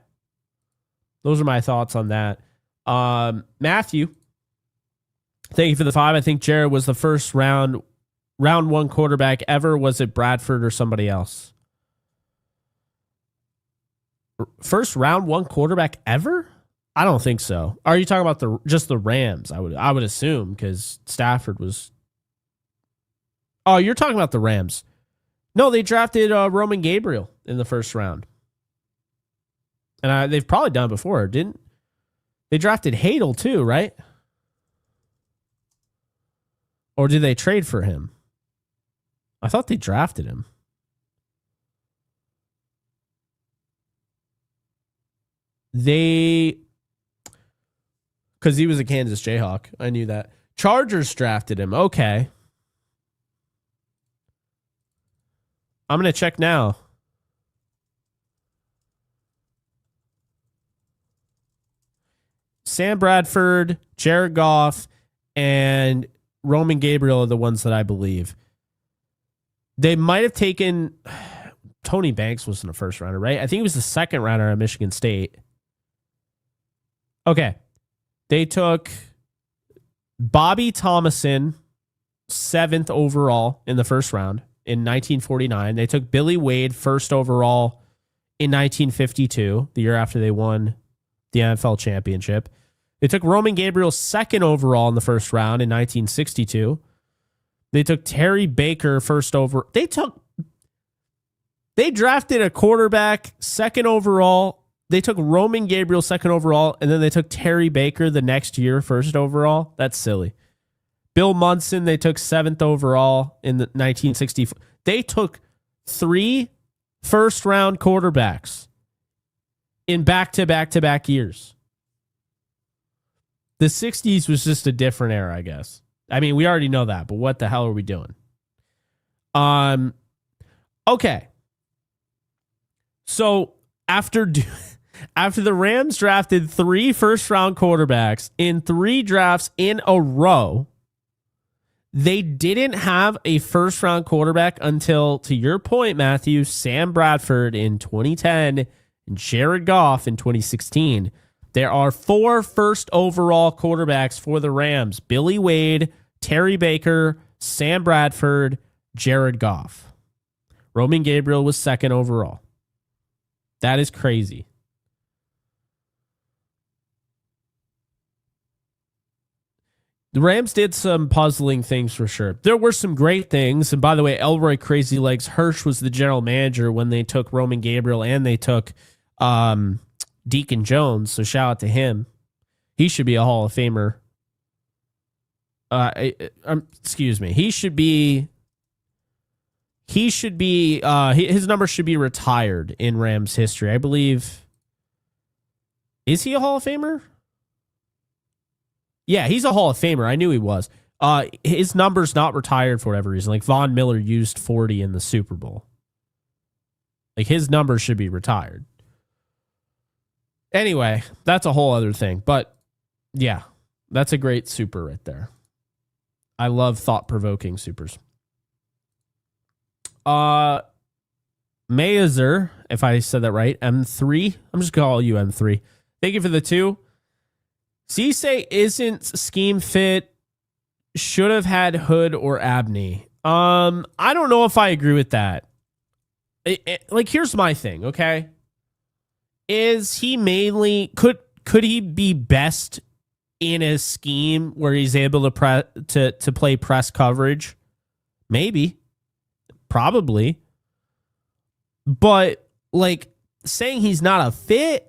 Those are my thoughts on that. Matthew. Thank you for the 5. I think Jared was the first round 1 quarterback ever. Was it Bradford or somebody else? First round 1 quarterback ever? I don't think so. Are you talking about just the Rams? I would assume because Stafford was. Oh, you're talking about the Rams. No, they drafted Roman Gabriel in the first round, and they've probably done it before, didn't they? Drafted Hadel too, right? Or did they trade for him? I thought they drafted him. Because he was a Kansas Jayhawk. I knew that. Chargers drafted him. Okay. I'm going to check now. Sam Bradford, Jared Goff, and Roman Gabriel are the ones that I believe. They might have taken Tony Banks wasn't a first rounder, right? I think he was the second rounder at Michigan State. Okay. They took Bobby Thomason, 7th overall in the first round in 1949. They took Billy Wade, 1st overall in 1952, the year after they won the NFL championship. They took Roman Gabriel 2nd overall in the first round in 1962. They took Terry Baker first over. They drafted a quarterback second overall. They took Roman Gabriel second overall, and then they took Terry Baker the next year first overall. That's silly. Bill Munson, they took seventh overall in the 1964. They took 3 first-round quarterbacks in back-to-back-to-back years. The 60s was just a different era, I guess. I mean, we already know that, but what the hell are we doing? Okay. So after the Rams drafted 3 first-round quarterbacks in 3 drafts in a row, they didn't have a first-round quarterback until, to your point, Matthew, Sam Bradford in 2010 and Jared Goff in 2016. There are 4 first overall quarterbacks for the Rams: Billy Wade, Terry Baker, Sam Bradford, Jared Goff. Roman Gabriel was second overall. That is crazy. The Rams did some puzzling things for sure. There were some great things. And by the way, Elroy Crazy Legs Hirsch was the general manager when they took Roman Gabriel and they took Deacon Jones. So shout out to him. He should be a Hall of Famer. Excuse me. His number should be retired in Rams history. I believe. Is he a Hall of Famer? Yeah, he's a Hall of Famer. I knew he was. His number's not retired for whatever reason. Like Von Miller used 40 in the Super Bowl. Like his number should be retired. Anyway, that's a whole other thing. But yeah, that's a great super right there. I love thought-provoking supers. Mayazer, if I said that right, M3. I'm just going to call you M3. Thank you for the 2. Cisse isn't scheme fit. Should have had Hood or Abney. I don't know if I agree with that. Like, here's my thing, okay? Is he mainly could he be best in a scheme where he's able to play press coverage? Maybe. Probably. But like saying he's not a fit,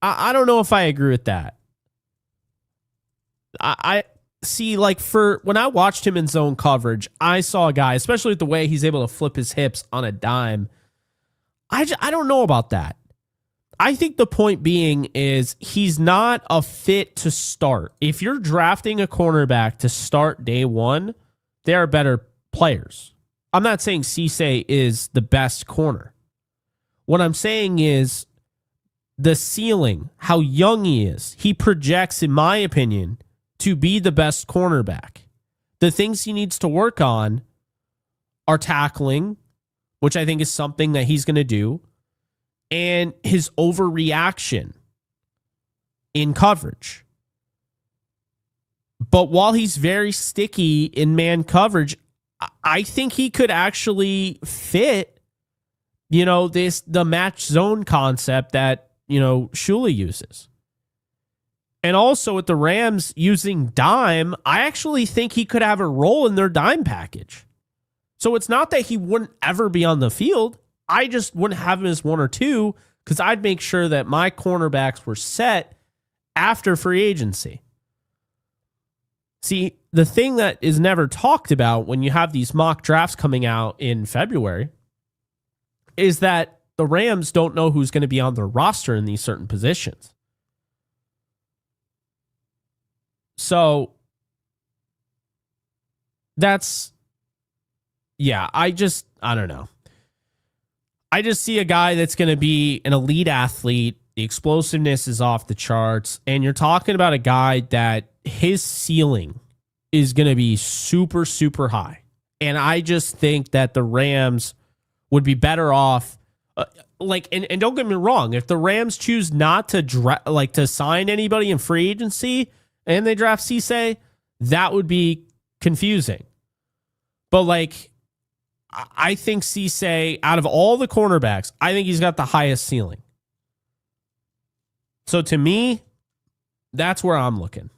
I don't know if I agree with that. I see, like, for when I watched him in zone coverage, I saw a guy, especially with the way he's able to flip his hips on a dime. I don't know about that. I think the point being is he's not a fit to start. If you're drafting a cornerback to start day one, they are better players. I'm not saying Cisse is the best corner. What I'm saying is the ceiling, how young he is. He projects, in my opinion, to be the best cornerback. The things he needs to work on are tackling, which I think is something that he's going to do, and his overreaction in coverage. But while he's very sticky in man coverage, I think he could actually fit, the match zone concept that, Shula uses. And also with the Rams using dime, I actually think he could have a role in their dime package. So it's not that he wouldn't ever be on the field. I just wouldn't have him as 1 or 2 because I'd make sure that my cornerbacks were set after free agency. See, the thing that is never talked about when you have these mock drafts coming out in February is that the Rams don't know who's going to be on their roster in these certain positions. So I don't know. I just see a guy that's going to be an elite athlete. The explosiveness is off the charts. And you're talking about a guy that his ceiling is going to be super, super high. And I just think that the Rams would be better off. And don't get me wrong, if the Rams choose not to to sign anybody in free agency and they draft Cisse, that would be confusing. But I think Cisse, out of all the cornerbacks, I think he's got the highest ceiling. So to me, that's where I'm looking.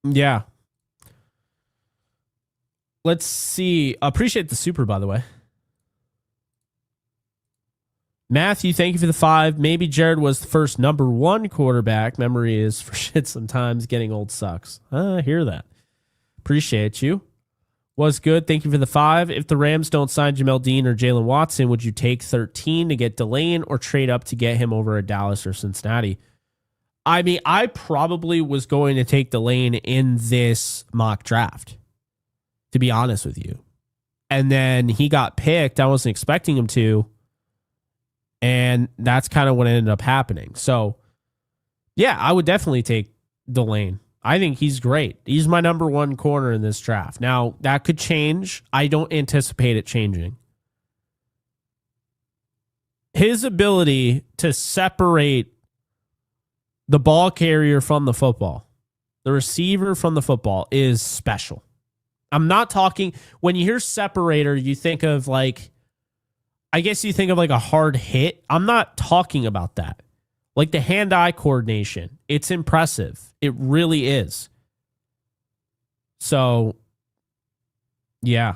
Yeah. Let's see. Appreciate the super, by the way. Matthew, thank you for the 5. Maybe Jared was the first number 1 quarterback. Memory is for shit sometimes. Getting old sucks. I hear that. Appreciate you. Was good. Thank you for the 5. If the Rams don't sign Jamel Dean or Jalen Watson, would you take 13 to get Delane or trade up to get him over at Dallas or Cincinnati? I mean, I probably was going to take Delane in this mock draft, to be honest with you. And then he got picked. I wasn't expecting him to. And that's kind of what ended up happening. So, yeah, I would definitely take Delane. I think he's great. He's my number 1 corner in this draft. Now, that could change. I don't anticipate it changing. His ability to separate the ball carrier from the football, the receiver from the football, is special. I'm not talking, when you hear separator, you think of like, I guess you think of like a hard hit. I'm not talking about that. Like the hand-eye coordination, it's impressive. It really is. So, yeah.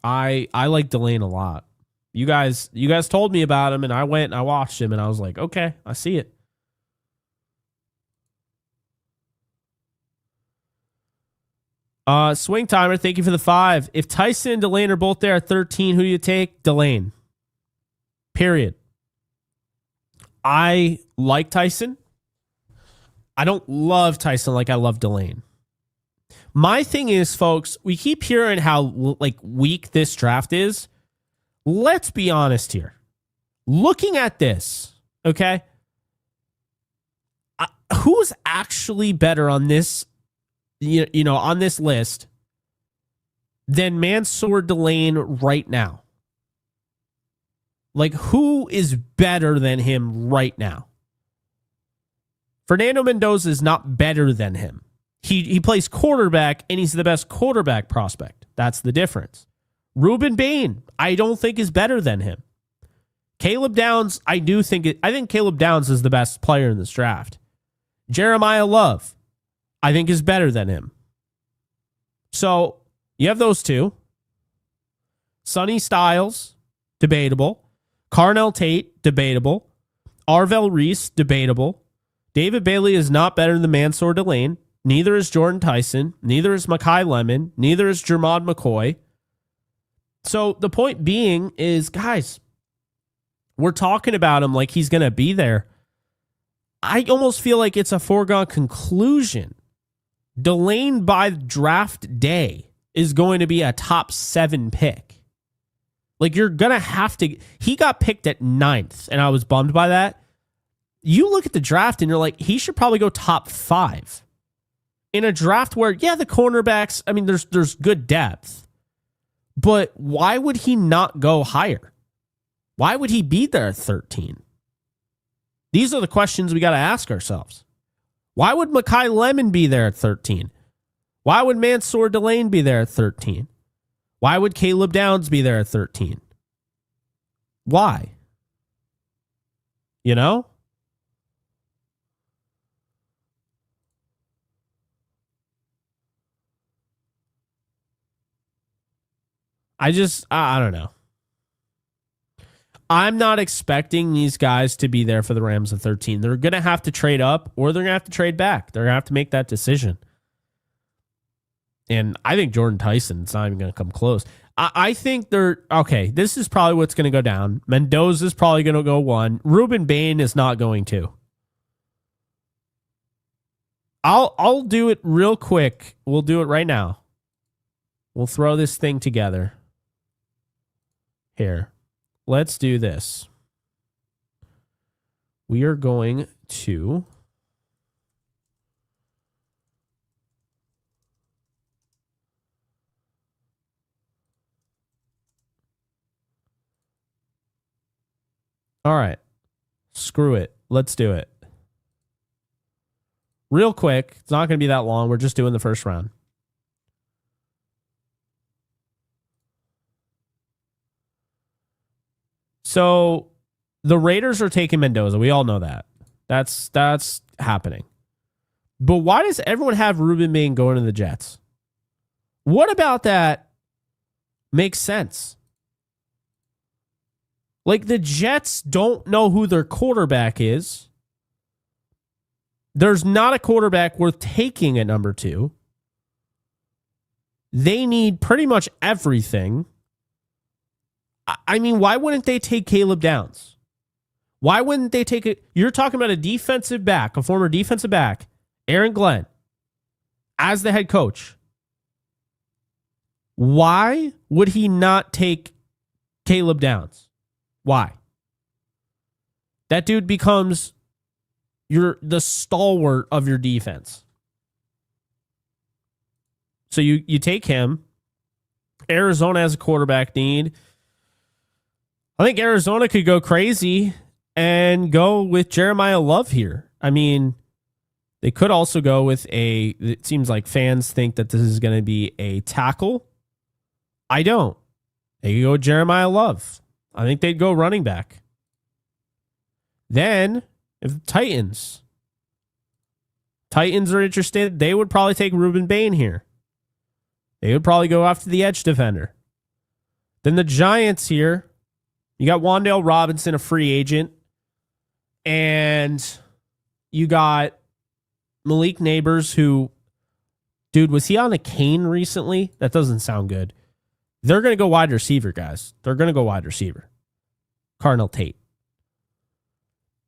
I like Delane a lot. You guys told me about him, and I went and I watched him, and I was like, okay, I see it. Swing Timer, thank you for the 5. If Tyson and Delane are both there at 13, who do you take? Delane. Period. I like Tyson. I don't love Tyson like I love Delane. My thing is, folks, we keep hearing how like weak this draft is. Let's be honest here. Looking at this, okay? Who's actually better on this? You know, on this list than Mansour Delane right now? Like, who is better than him right now? Fernando Mendoza is not better than him. He plays quarterback, and he's the best quarterback prospect. That's the difference. Ruben Bain, I don't think is better than him. Caleb Downs, I think Caleb Downs is the best player in this draft. Jeremiah Love, I think is better than him. So you have those two. Sonny Styles, debatable. Carnell Tate, debatable. Arvell Reese, debatable. David Bailey is not better than Mansour Delane. Neither is Jordan Tyson. Neither is Mekhi Lemon. Neither is Jermod McCoy. So the point being is, guys, we're talking about him like he's going to be there. I almost feel like it's a foregone conclusion. Delane by draft day is going to be a top 7 pick. Like, you're going to have to. He got picked at 9th, and I was bummed by that. You look at the draft, and you're like, he should probably go top 5. In a draft where, yeah, the cornerbacks, I mean, there's good depth. But why would he not go higher? Why would he be there at 13? These are the questions we got to ask ourselves. Why would Mekhi Lemon be there at 13? Why would Mansour Delane be there at 13? Why would Caleb Downs be there at 13? Why? You know? I don't know. I'm not expecting these guys to be there for the Rams at 13. They're going to have to trade up or they're going to have to trade back. They're going to have to make that decision. And I think Jordan Tyson's not even going to come close. I think okay, this is probably what's going to go down. Mendoza's probably going to go 1. Ruben Bain is not going to. I'll do it real quick. We'll do it right now. We'll throw this thing together. Here. Let's do this. We are going to all right. Screw it. Let's do it. Real quick. It's not going to be that long. We're just doing the first round. So the Raiders are taking Mendoza. We all know that. That's happening. But why does everyone have Ruben Bain going to the Jets? What about that makes sense? Like, the Jets don't know who their quarterback is. There's not a quarterback worth taking at number 2. They need pretty much everything. I mean, why wouldn't they take Caleb Downs? Why wouldn't they take it? You're talking about a defensive back, a former defensive back, Aaron Glenn, as the head coach. Why would he not take Caleb Downs? Why? That dude becomes the stalwart of your defense. So you take him. Arizona has a quarterback need. I think Arizona could go crazy and go with Jeremiah Love here. I mean, they could also go with it seems like fans think that this is going to be a tackle. I don't. They could go with Jeremiah Love. I think they'd go running back. Then, if the Titans are interested, they would probably take Ruben Bain here. They would probably go after the edge defender. Then the Giants here, you got Wan'Dale Robinson, a free agent, and you got Malik Neighbors, who, dude, was he on a cane recently? That doesn't sound good. They're going to go wide receiver, guys. They're going to go wide receiver. Cardinal Tate.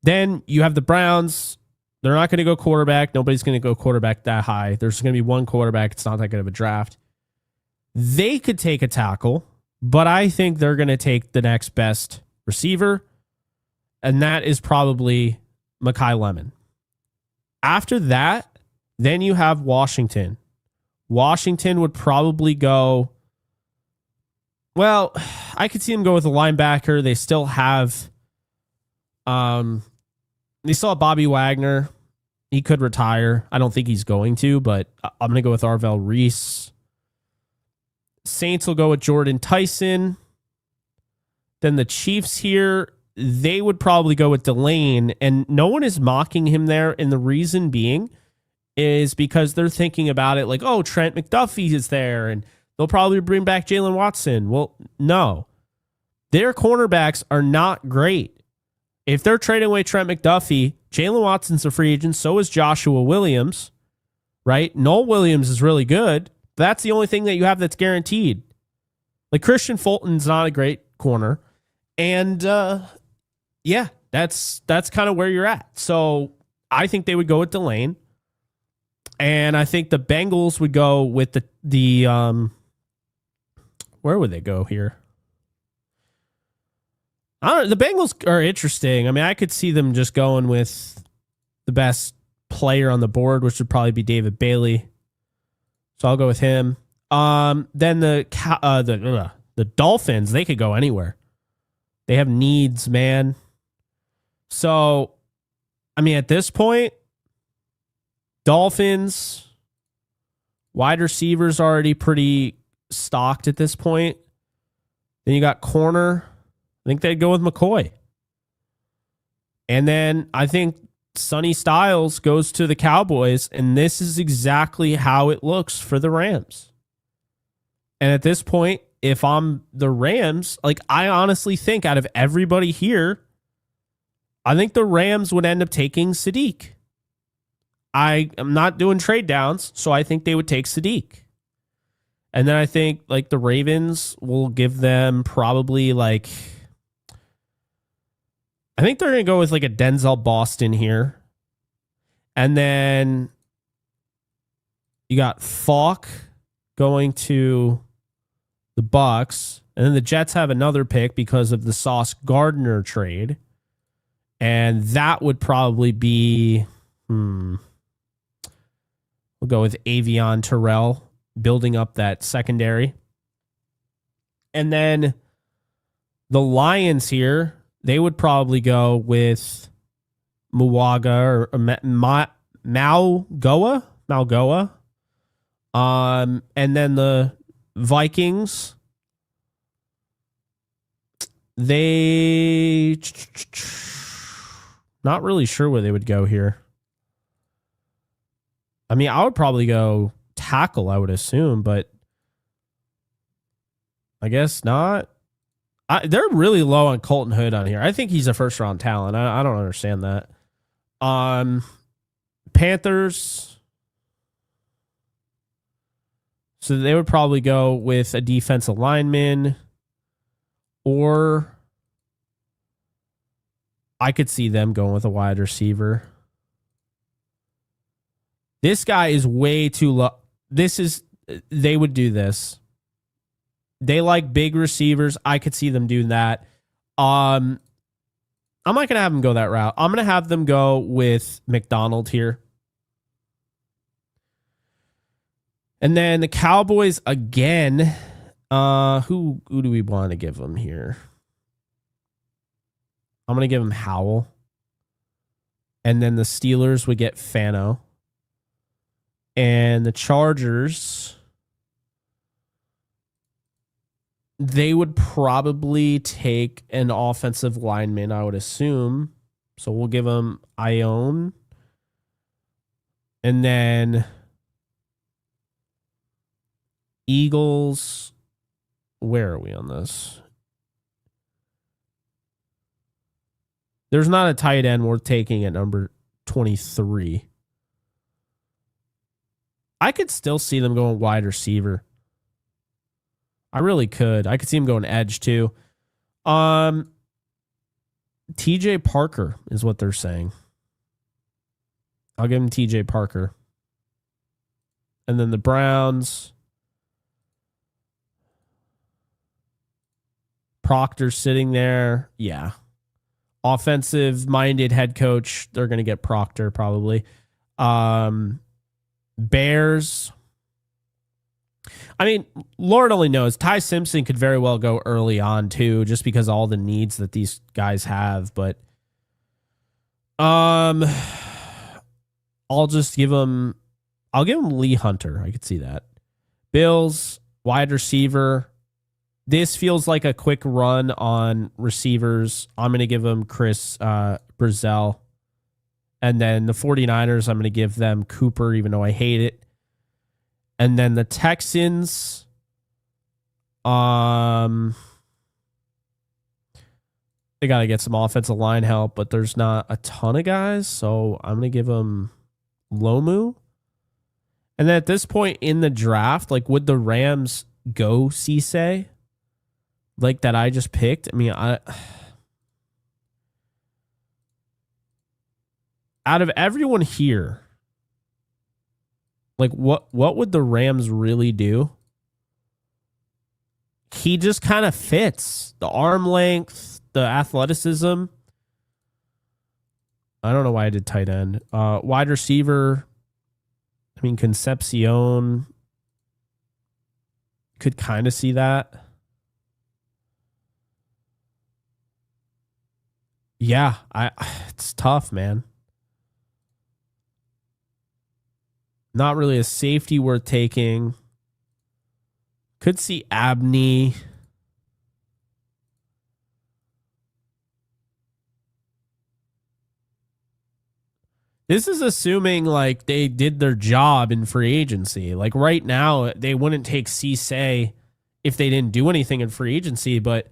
Then you have the Browns. They're not going to go quarterback. Nobody's going to go quarterback that high. There's going to be one quarterback. It's not that good of a draft. They could take a tackle, but I think they're going to take the next best receiver, and that is probably Mekhi Lemon. After that, then you have Washington. Washington would probably go... Well, I could see them go with a linebacker. They still have... They still have Bobby Wagner. He could retire. I don't think he's going to, but I'm going to go with Arvell Reese. Saints will go with Jordan Tyson. Then the Chiefs here, they would probably go with Delane, and no one is mocking him there, and the reason being is because they're thinking about it like, oh, Trent McDuffie is there, and they'll probably bring back Jalen Watson. Well, no. Their cornerbacks are not great. If they're trading away Trent McDuffie, Jalen Watson's a free agent, so is Joshua Williams, right? Noel Williams is really good. That's the only thing that you have that's guaranteed. Like, Christian Fulton's not a great corner. And, yeah, that's kind of where you're at. So I think they would go with Delane. And I think the Bengals would go with the where would they go here? I don't know. The Bengals are interesting. I mean, I could see them just going with the best player on the board, which would probably be David Bailey. So I'll go with him. Then the Dolphins, they could go anywhere. They have needs, man. So, I mean, at this point, Dolphins, wide receivers already pretty stocked at this point. Then you got corner. I think they'd go with McCoy. And then I think Sonny Styles goes to the Cowboys, and this is exactly how it looks for the Rams. And at this point, if I'm the Rams, like, I honestly think out of everybody here, I think the Rams would end up taking Sadiq. I am not doing trade downs, so I think they would take Sadiq. And then I think, like, the Ravens will give them probably, like... I think they're going to go with like a Denzel Boston here. And then you got Falk going to the Bucks. And then the Jets have another pick because of the Sauce Gardner trade. And that would probably be, we'll go with Avion Terrell, building up that secondary. And then the Lions here, they would probably go with Muwaga or Malgoa. And then the Vikings, they Not really sure where they would go here. I mean, I would probably go tackle, I would assume, but I guess not. They're really low on Colton Hood on here. I think he's a first round talent. I don't understand that. Panthers. So they would probably go with a defensive lineman, or I could see them going with a wide receiver. This guy is way too low. They would do this. They like big receivers. I could see them doing that. I'm not going to have them go that route. I'm going to have them go with McDonald here. And then the Cowboys again. Who do we want to give them here? I'm going to give them Howell. And then the Steelers would get Fano. And the Chargers, they would probably take an offensive lineman, I would assume. So we'll give them Ione. And then Eagles, where are we on this? There's not a tight end worth taking at number 23. I could still see them going wide receiver. I really could. I could see him going edge too. TJ Parker is what they're saying. I'll give him TJ Parker. And then the Browns. Proctor sitting there. Yeah. Offensive-minded head coach. They're going to get Proctor probably. Bears. I mean, Lord only knows. Ty Simpson could very well go early on too, just because of all the needs that these guys have. But I'll just give him. I'll give him Lee Hunter. I could see that. Bills wide receiver. This feels like a quick run on receivers. I'm going to give him Chris Brazell. And then the 49ers, I'm going to give them Cooper, even though I hate it. And then the Texans, they got to get some offensive line help, but there's not a ton of guys. So I'm going to give them Lomu. And then at this point in the draft, like, would the Rams go Cisse? Like that I just picked? I mean, out of everyone here, like what would the Rams really do? He just kind of fits. The arm length, the athleticism. I don't know why I did tight end. Wide receiver, I mean, Concepcion. Could kind of see that. Yeah, it's tough, man. Not really a safety worth taking. Could see Abney. This is assuming like they did their job in free agency. Like right now, they wouldn't take Cisse if they didn't do anything in free agency, but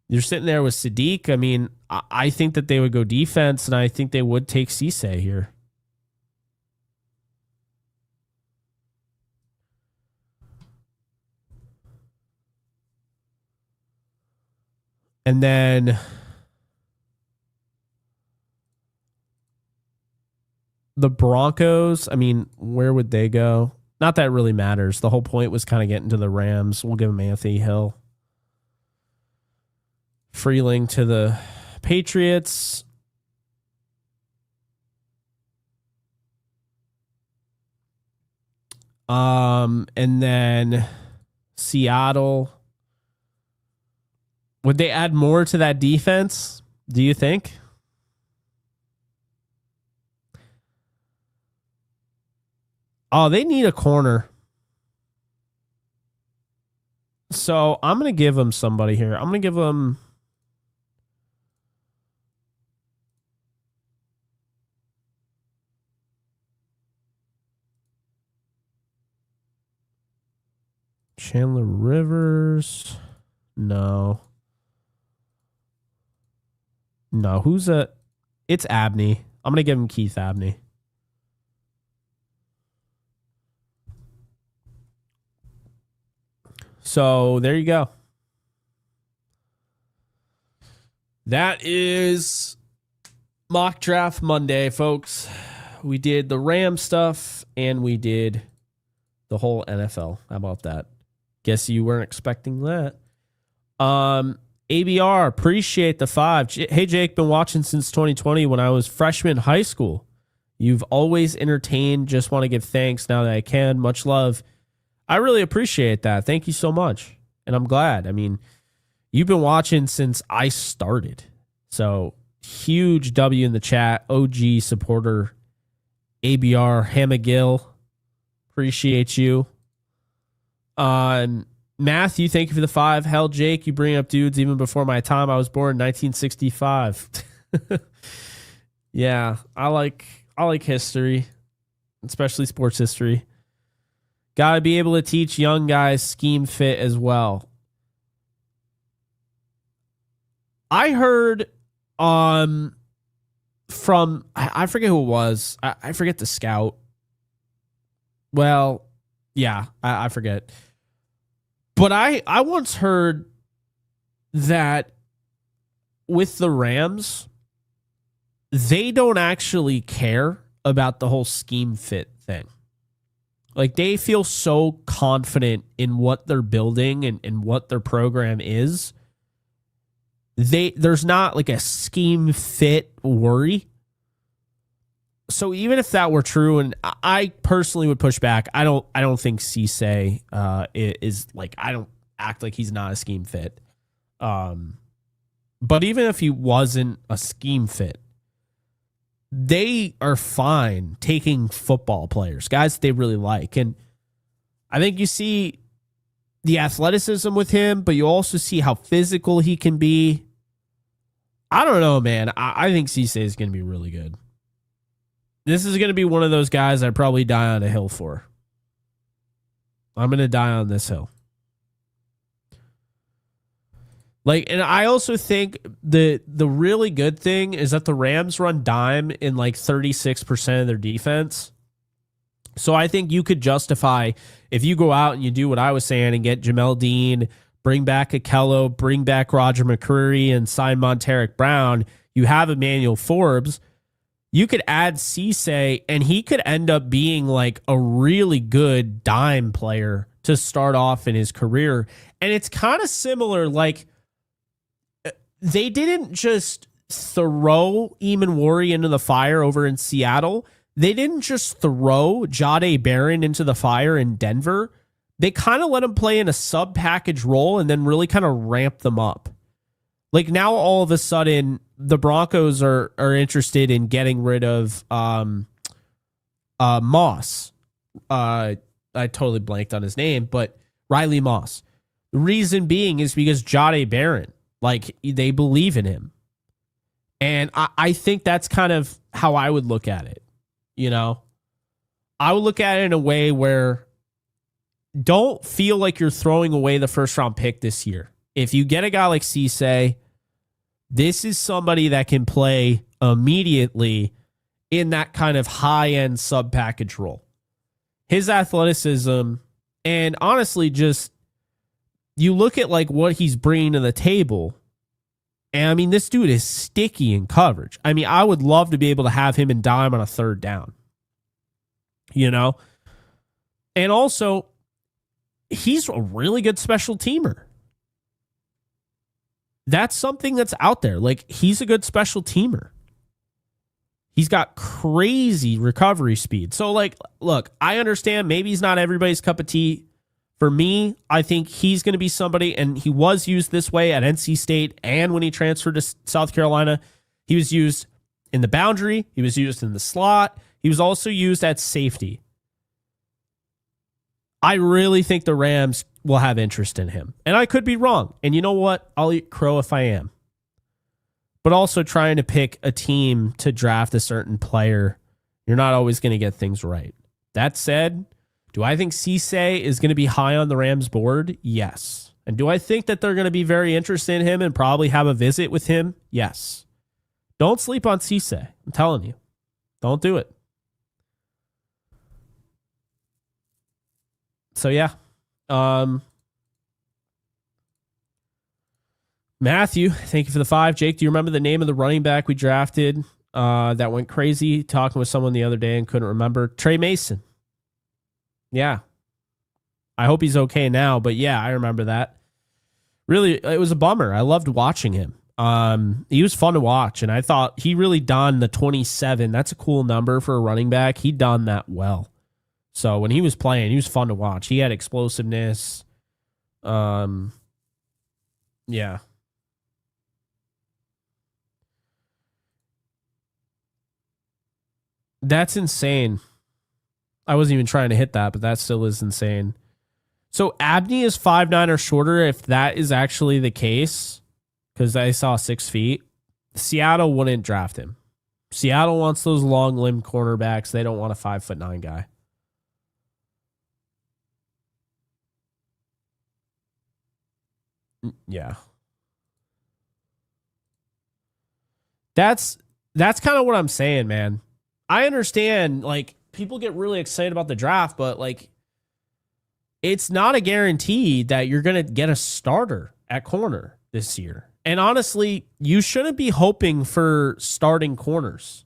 you're sitting there with Sadiq. I mean, I think that they would go defense, and I think they would take Cisse here. And then the Broncos, I mean, where would they go? Not that it really matters. The whole point was kind of getting to the Rams. We'll give them Anthony Hill. Freeling to the Patriots. And then Seattle. Would they add more to that defense? Do you think? Oh, they need a corner. So I'm going to give them somebody here. I'm going to give them. Chandler Rivers. No. It's Abney. I'm going to give him Keith Abney. So there you go. That is Mock Draft Monday, folks. We did the Ram stuff and we did the whole NFL. How about that? Guess you weren't expecting that. ABR, appreciate the 5. Hey, Jake, been watching since 2020 when I was freshman in high school. You've always entertained. Just want to give thanks now that I can. Much love. I really appreciate that. Thank you so much. And I'm glad. I mean, you've been watching since I started. So huge W in the chat. OG supporter, ABR, Hamagill. Appreciate you. Matthew, thank you for the 5. Hell, Jake, you bring up dudes even before my time. I was born in 1965. Yeah, I like history, especially sports history. Got to be able to teach young guys scheme fit as well. I heard from, I forget who it was. I forget the scout. Well, yeah, I forget. But I once heard that with the Rams, they don't actually care about the whole scheme fit thing. Like, they feel so confident in what they're building and what their program is. There's not like a scheme fit worry. So even if that were true, and I personally would push back, I don't think Cisse is like, I don't act like he's not a scheme fit. But even if he wasn't a scheme fit, they are fine taking football players, guys that they really like. And I think you see the athleticism with him, but you also see how physical he can be. I don't know, man. I think Cisse is going to be really good. This is going to be one of those guys I probably die on a hill for. I'm going to die on this hill. Like, and I also think the really good thing is that the Rams run dime in like 36% of their defense. So I think you could justify, if you go out and you do what I was saying and get Jamel Dean, bring back Akello, bring back Roger McCreary, and sign Monteric Brown, you have Emmanuel Forbes. You could add Cisse, and he could end up being like a really good dime player to start off in his career. And it's kind of similar, like, they didn't just throw Eamon Worry into the fire over in Seattle. They didn't just throw Jahdae Barron into the fire in Denver. They kind of let him play in a sub-package role and then really kind of ramp them up. Like, now all of a sudden, the Broncos are interested in getting rid of Moss. I totally blanked on his name, but Riley Moss. The reason being is because Jahdae Barron, like, they believe in him. And I think that's kind of how I would look at it. You know, I would look at it in a way where don't feel like you're throwing away the first round pick this year. If you get a guy like Cisse, this is somebody that can play immediately in that kind of high-end sub-package role. His athleticism, and honestly, just you look at like what he's bringing to the table, and I mean, this dude is sticky in coverage. I mean, I would love to be able to have him in dime on a third down. You know? And also, he's a really good special teamer. That's something that's out there. Like, he's a good special teamer. He's got crazy recovery speed. So, like, look, I understand maybe he's not everybody's cup of tea. For me, I think he's going to be somebody, and he was used this way at NC State, and when he transferred to South Carolina, he was used in the boundary. He was used in the slot. He was also used at safety. I really think the Rams will have interest in him. And I could be wrong. And you know what? I'll eat crow if I am. But also trying to pick a team to draft a certain player, you're not always going to get things right. That said, Do I think Cisse is going to be high on the Rams board? Yes. And do I think that they're going to be very interested in him and probably have a visit with him? Yes. Don't sleep on Cisse. I'm telling you. Don't do it. So, yeah. Matthew, thank you for the 5. Jake, do you remember the name of the running back we drafted that went crazy? Talking with someone the other day and couldn't remember. Trey Mason. Yeah. I hope he's okay now, but yeah, I remember that. Really, it was a bummer. I loved watching him. He was fun to watch, and I thought he really donned the 27. That's a cool number for a running back. He donned that well. So when he was playing, he was fun to watch. He had explosiveness. Yeah. That's insane. I wasn't even trying to hit that, but that still is insane. So Abney is 5'9" or shorter. If that is actually the case, because I saw 6 feet, Seattle wouldn't draft him. Seattle wants those long limbed cornerbacks. They don't want a 5'9" guy. Yeah. That's kind of what I'm saying, man. I understand, like, people get really excited about the draft, but, like, it's not a guarantee that you're going to get a starter at corner this year. And honestly, you shouldn't be hoping for starting corners.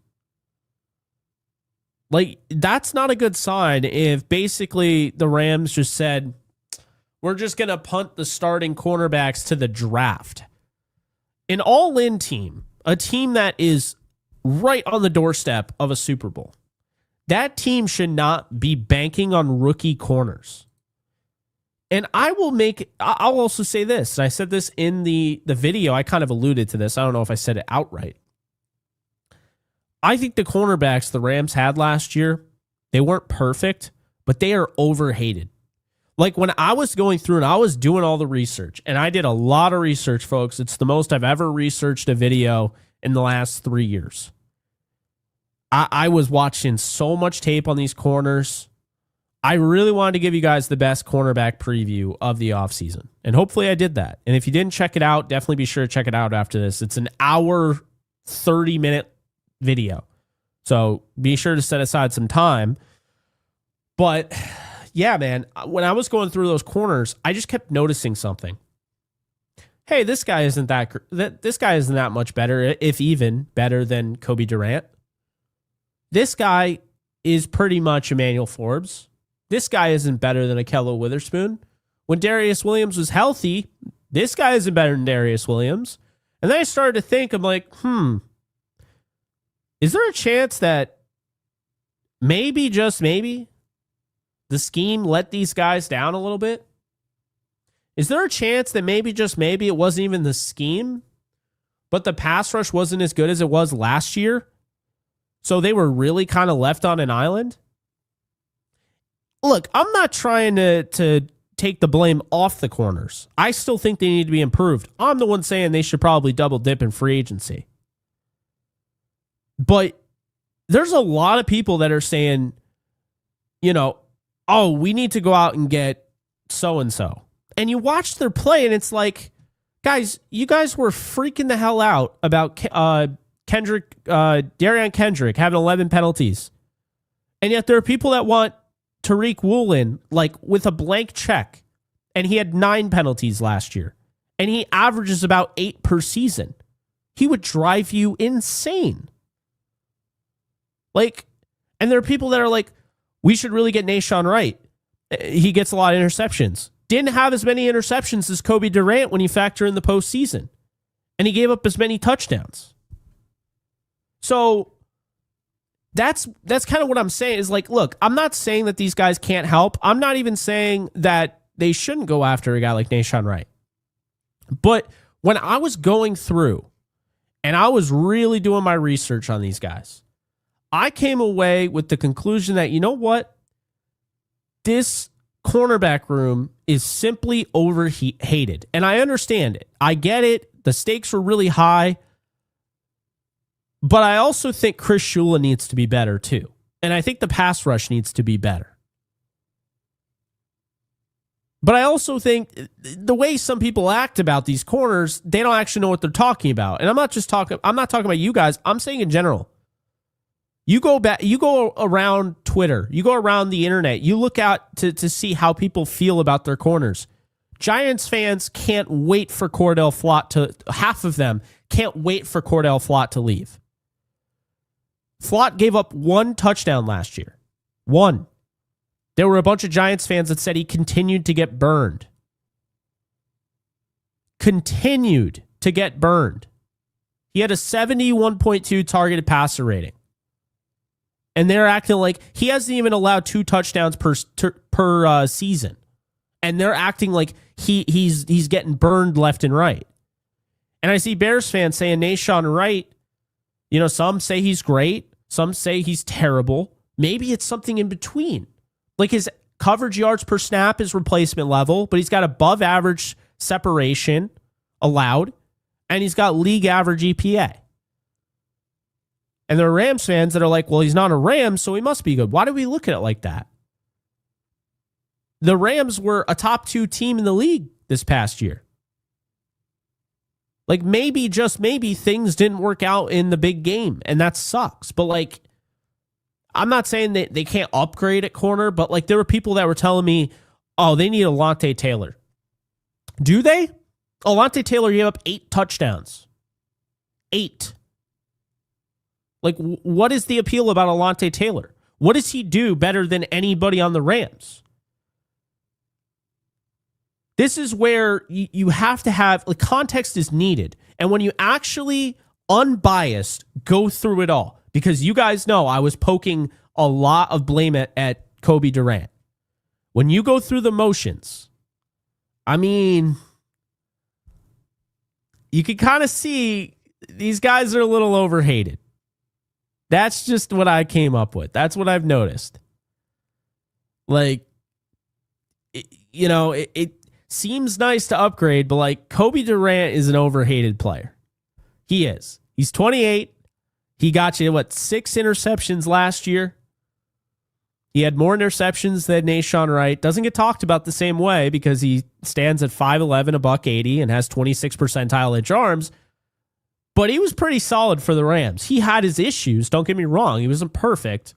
Like, that's not a good sign if basically the Rams just said, we're just going to punt the starting cornerbacks to the draft. An all-in team, a team that is right on the doorstep of a Super Bowl, that team should not be banking on rookie corners. And I'll also say this. I said this in the video. I kind of alluded to this. I don't know if I said it outright. I think the cornerbacks the Rams had last year, they weren't perfect, but they are overhated. Like, when I was going through and I was doing all the research, and I did a lot of research, folks. It's the most I've ever researched a video in the last 3 years. I was watching so much tape on these corners. I really wanted to give you guys the best cornerback preview of the offseason. And hopefully I did that. And if you didn't check it out, definitely be sure to check it out after this. It's an hour, 30-minute video. So be sure to set aside some time. But yeah, man, when I was going through those corners, I just kept noticing something. Hey, this guy isn't that much better, if even better than Kobe Durant. This guy is pretty much Emmanuel Forbes. This guy isn't better than Akello Witherspoon. When Darius Williams was healthy, this guy isn't better than Darius Williams. And then I started to think, I'm like, is there a chance that maybe, just maybe, the scheme let these guys down a little bit? Is there a chance that maybe, just maybe, it wasn't even the scheme, but the pass rush wasn't as good as it was last year? So they were really kind of left on an island? Look, I'm not trying to take the blame off the corners. I still think they need to be improved. I'm the one saying they should probably double dip in free agency. But there's a lot of people that are saying, oh, we need to go out and get so-and-so. And you watch their play, and it's like, guys, you guys were freaking the hell out about Darian Kendrick having 11 penalties. And yet there are people that want Tariq Woolen, like, with a blank check. And he had 9 penalties last year. And he averages about 8 per season. He would drive you insane. Like, and there are people that are like, we should really get Nahshon Wright. He gets a lot of interceptions. Didn't have as many interceptions as Kobe Durant when you factor in the postseason. And he gave up as many touchdowns. So that's kind of what I'm saying is, like, look, I'm not saying that these guys can't help. I'm not even saying that they shouldn't go after a guy like Nahshon Wright. But when I was going through and I was really doing my research on these guys, I came away with the conclusion that, you know what? This cornerback room is simply overhated. And I understand it. I get it. The stakes were really high. But I also think Chris Shula needs to be better too. And I think the pass rush needs to be better. But I also think the way some people act about these corners, they don't actually know what they're talking about. And I'm not talking about you guys. I'm saying in general. You go around Twitter, you go around the internet, you look out to see how people feel about their corners. Giants fans can't wait for half of them can't wait for Cordell Flott to leave. Flott gave up 1 touchdown last year. 1. There were a bunch of Giants fans that said he continued to get burned. Continued to get burned. He had a 71.2 targeted passer rating. And they're acting like he hasn't even allowed 2 touchdowns per season. And they're acting like he's getting burned left and right. And I see Bears fans saying Nahshon Wright, some say he's great. Some say he's terrible. Maybe it's something in between. Like his coverage yards per snap is replacement level, but he's got above average separation allowed, and he's got league average EPA. And there are Rams fans that are like, well, he's not a Ram, so he must be good. Why do we look at it like that? The Rams were a top 2 team in the league this past year. Like maybe, just maybe, things didn't work out in the big game, and that sucks. But like, I'm not saying that they can't upgrade at corner, but like there were people that were telling me, oh, they need Alontae Taylor. Do they? Alontae Taylor gave up 8 touchdowns. 8. Like, what is the appeal about Alontae Taylor? What does he do better than anybody on the Rams? This is where you have to have, like, context is needed. And when you actually unbiased go through it all, because you guys know I was poking a lot of blame at Kobe Durant. When you go through the motions, I mean, you can kind of see these guys are a little overhated. That's just what I came up with. That's what I've noticed. Like, it seems nice to upgrade, but like Kobe Durant is an overhated player. He is. He's 28. He got you, 6 interceptions last year? He had more interceptions than Nahshon Wright. Doesn't get talked about the same way because he stands at 5'11", $180, and has 26 percentile inch arms. But he was pretty solid for the Rams. He had his issues, don't get me wrong. He wasn't perfect.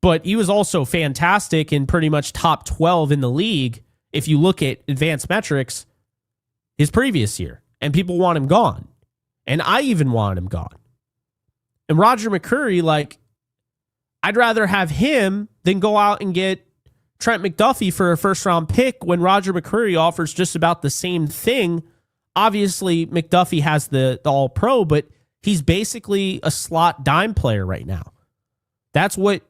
But he was also fantastic in pretty much top 12 in the league if you look at advanced metrics his previous year. And people want him gone. And I even wanted him gone. And Roger McCurry, like, I'd rather have him than go out and get Trent McDuffie for a first-round pick when Roger McCurry offers just about the same thing. Obviously, McDuffie has the all-pro, but he's basically a slot dime player right now. That's what...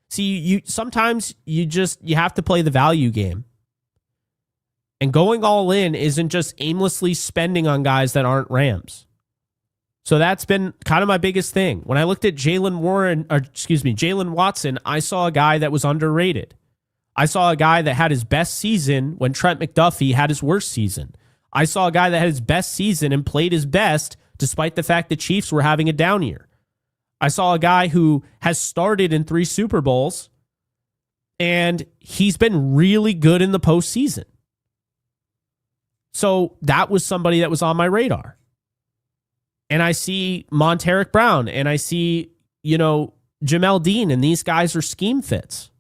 See, sometimes you have to play the value game. And going all in isn't just aimlessly spending on guys that aren't Rams. So that's been kind of my biggest thing. When I looked at Jalen Watson, I saw a guy that was underrated. I saw a guy that had his best season when Trent McDuffie had his worst season. I saw a guy that had his best season and played his best despite the fact the Chiefs were having a down year. I saw a guy who has started in 3 Super Bowls, and he's been really good in the postseason. So that was somebody that was on my radar. And I see Monteric Brown, and I see, Jamel Dean, and these guys are scheme fits.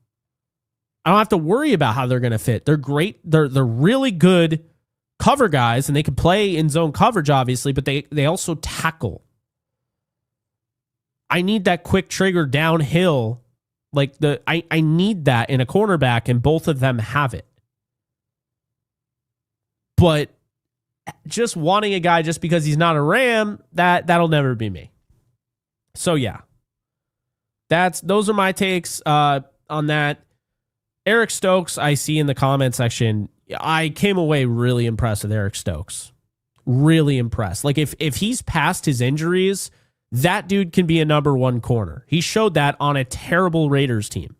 I don't have to worry about how they're going to fit. They're great. They're really good cover guys, and they can play in zone coverage, obviously, but they also tackle. I need that quick trigger downhill. I need that in a cornerback, and both of them have it. But just wanting a guy just because he's not a Ram, that'll never be me. So yeah, those are my takes on that. Eric Stokes, I see in the comment section. I came away really impressed with Eric Stokes. Really impressed. Like if he's past his injuries, that dude can be a number 1 corner. He showed that on a terrible Raiders team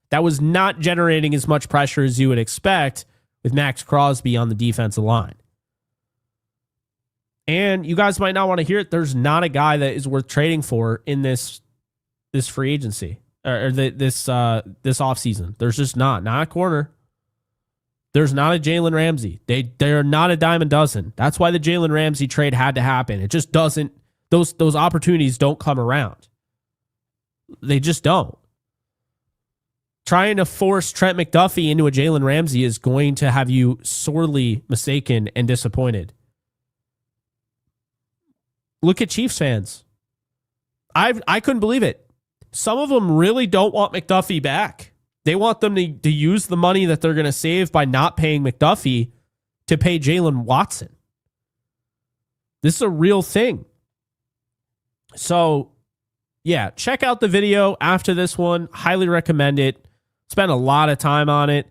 that was not generating as much pressure as you would expect with Max Crosby on the defensive line. And you guys might not want to hear it. There's not a guy that is worth trading for in this free agency or this offseason. There's just not a corner. There's not a Jalen Ramsey. They're not a dime a dozen. That's why the Jalen Ramsey trade had to happen. It just doesn't. Those opportunities don't come around. They just don't. Trying to force Trent McDuffie into a Jalen Ramsey is going to have you sorely mistaken and disappointed. Look at Chiefs fans. I couldn't believe it. Some of them really don't want McDuffie back. They want them to use the money that they're going to save by not paying McDuffie to pay Jalen Watson. This is a real thing. So, yeah, check out the video after this one. Highly recommend it. Spent a lot of time on it.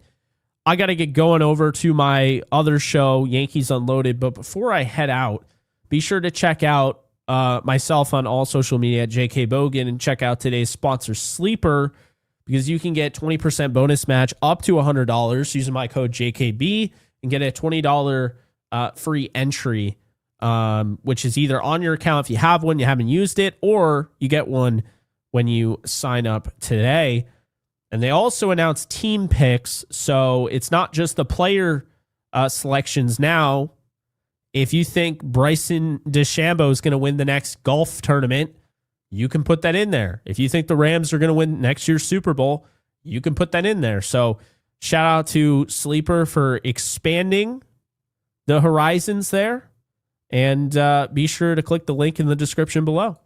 I got to get going over to my other show, Yankees Unloaded. But before I head out, be sure to check out myself on all social media at JK Bogan and check out today's sponsor, Sleeper, because you can get 20% bonus match up to $100 using my code JKB and get a $20 free entry, which is either on your account if you have one, you haven't used it, or you get one when you sign up today. And they also announced team picks, so it's not just the player selections now. If you think Bryson DeChambeau is going to win the next golf tournament, you can put that in there. If you think the Rams are going to win next year's Super Bowl, you can put that in there. So shout out to Sleeper for expanding the horizons there. And be sure to click the link in the description below.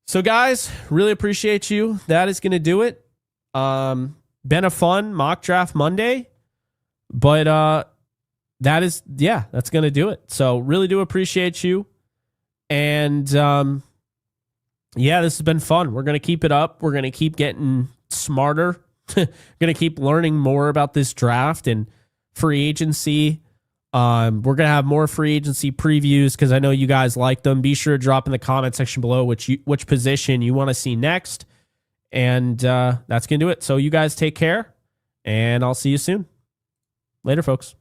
So guys, really appreciate you. That is going to do it. Been a fun mock draft Monday, but that's going to do it. So really do appreciate you. And yeah, this has been fun. We're going to keep it up. We're going to keep getting smarter. We're going to keep learning more about this draft and free agency. We're going to have more free agency previews because I know you guys like them. Be sure to drop in the comment section below which position you want to see next. And that's going to do it. So you guys take care, and I'll see you soon. Later, folks.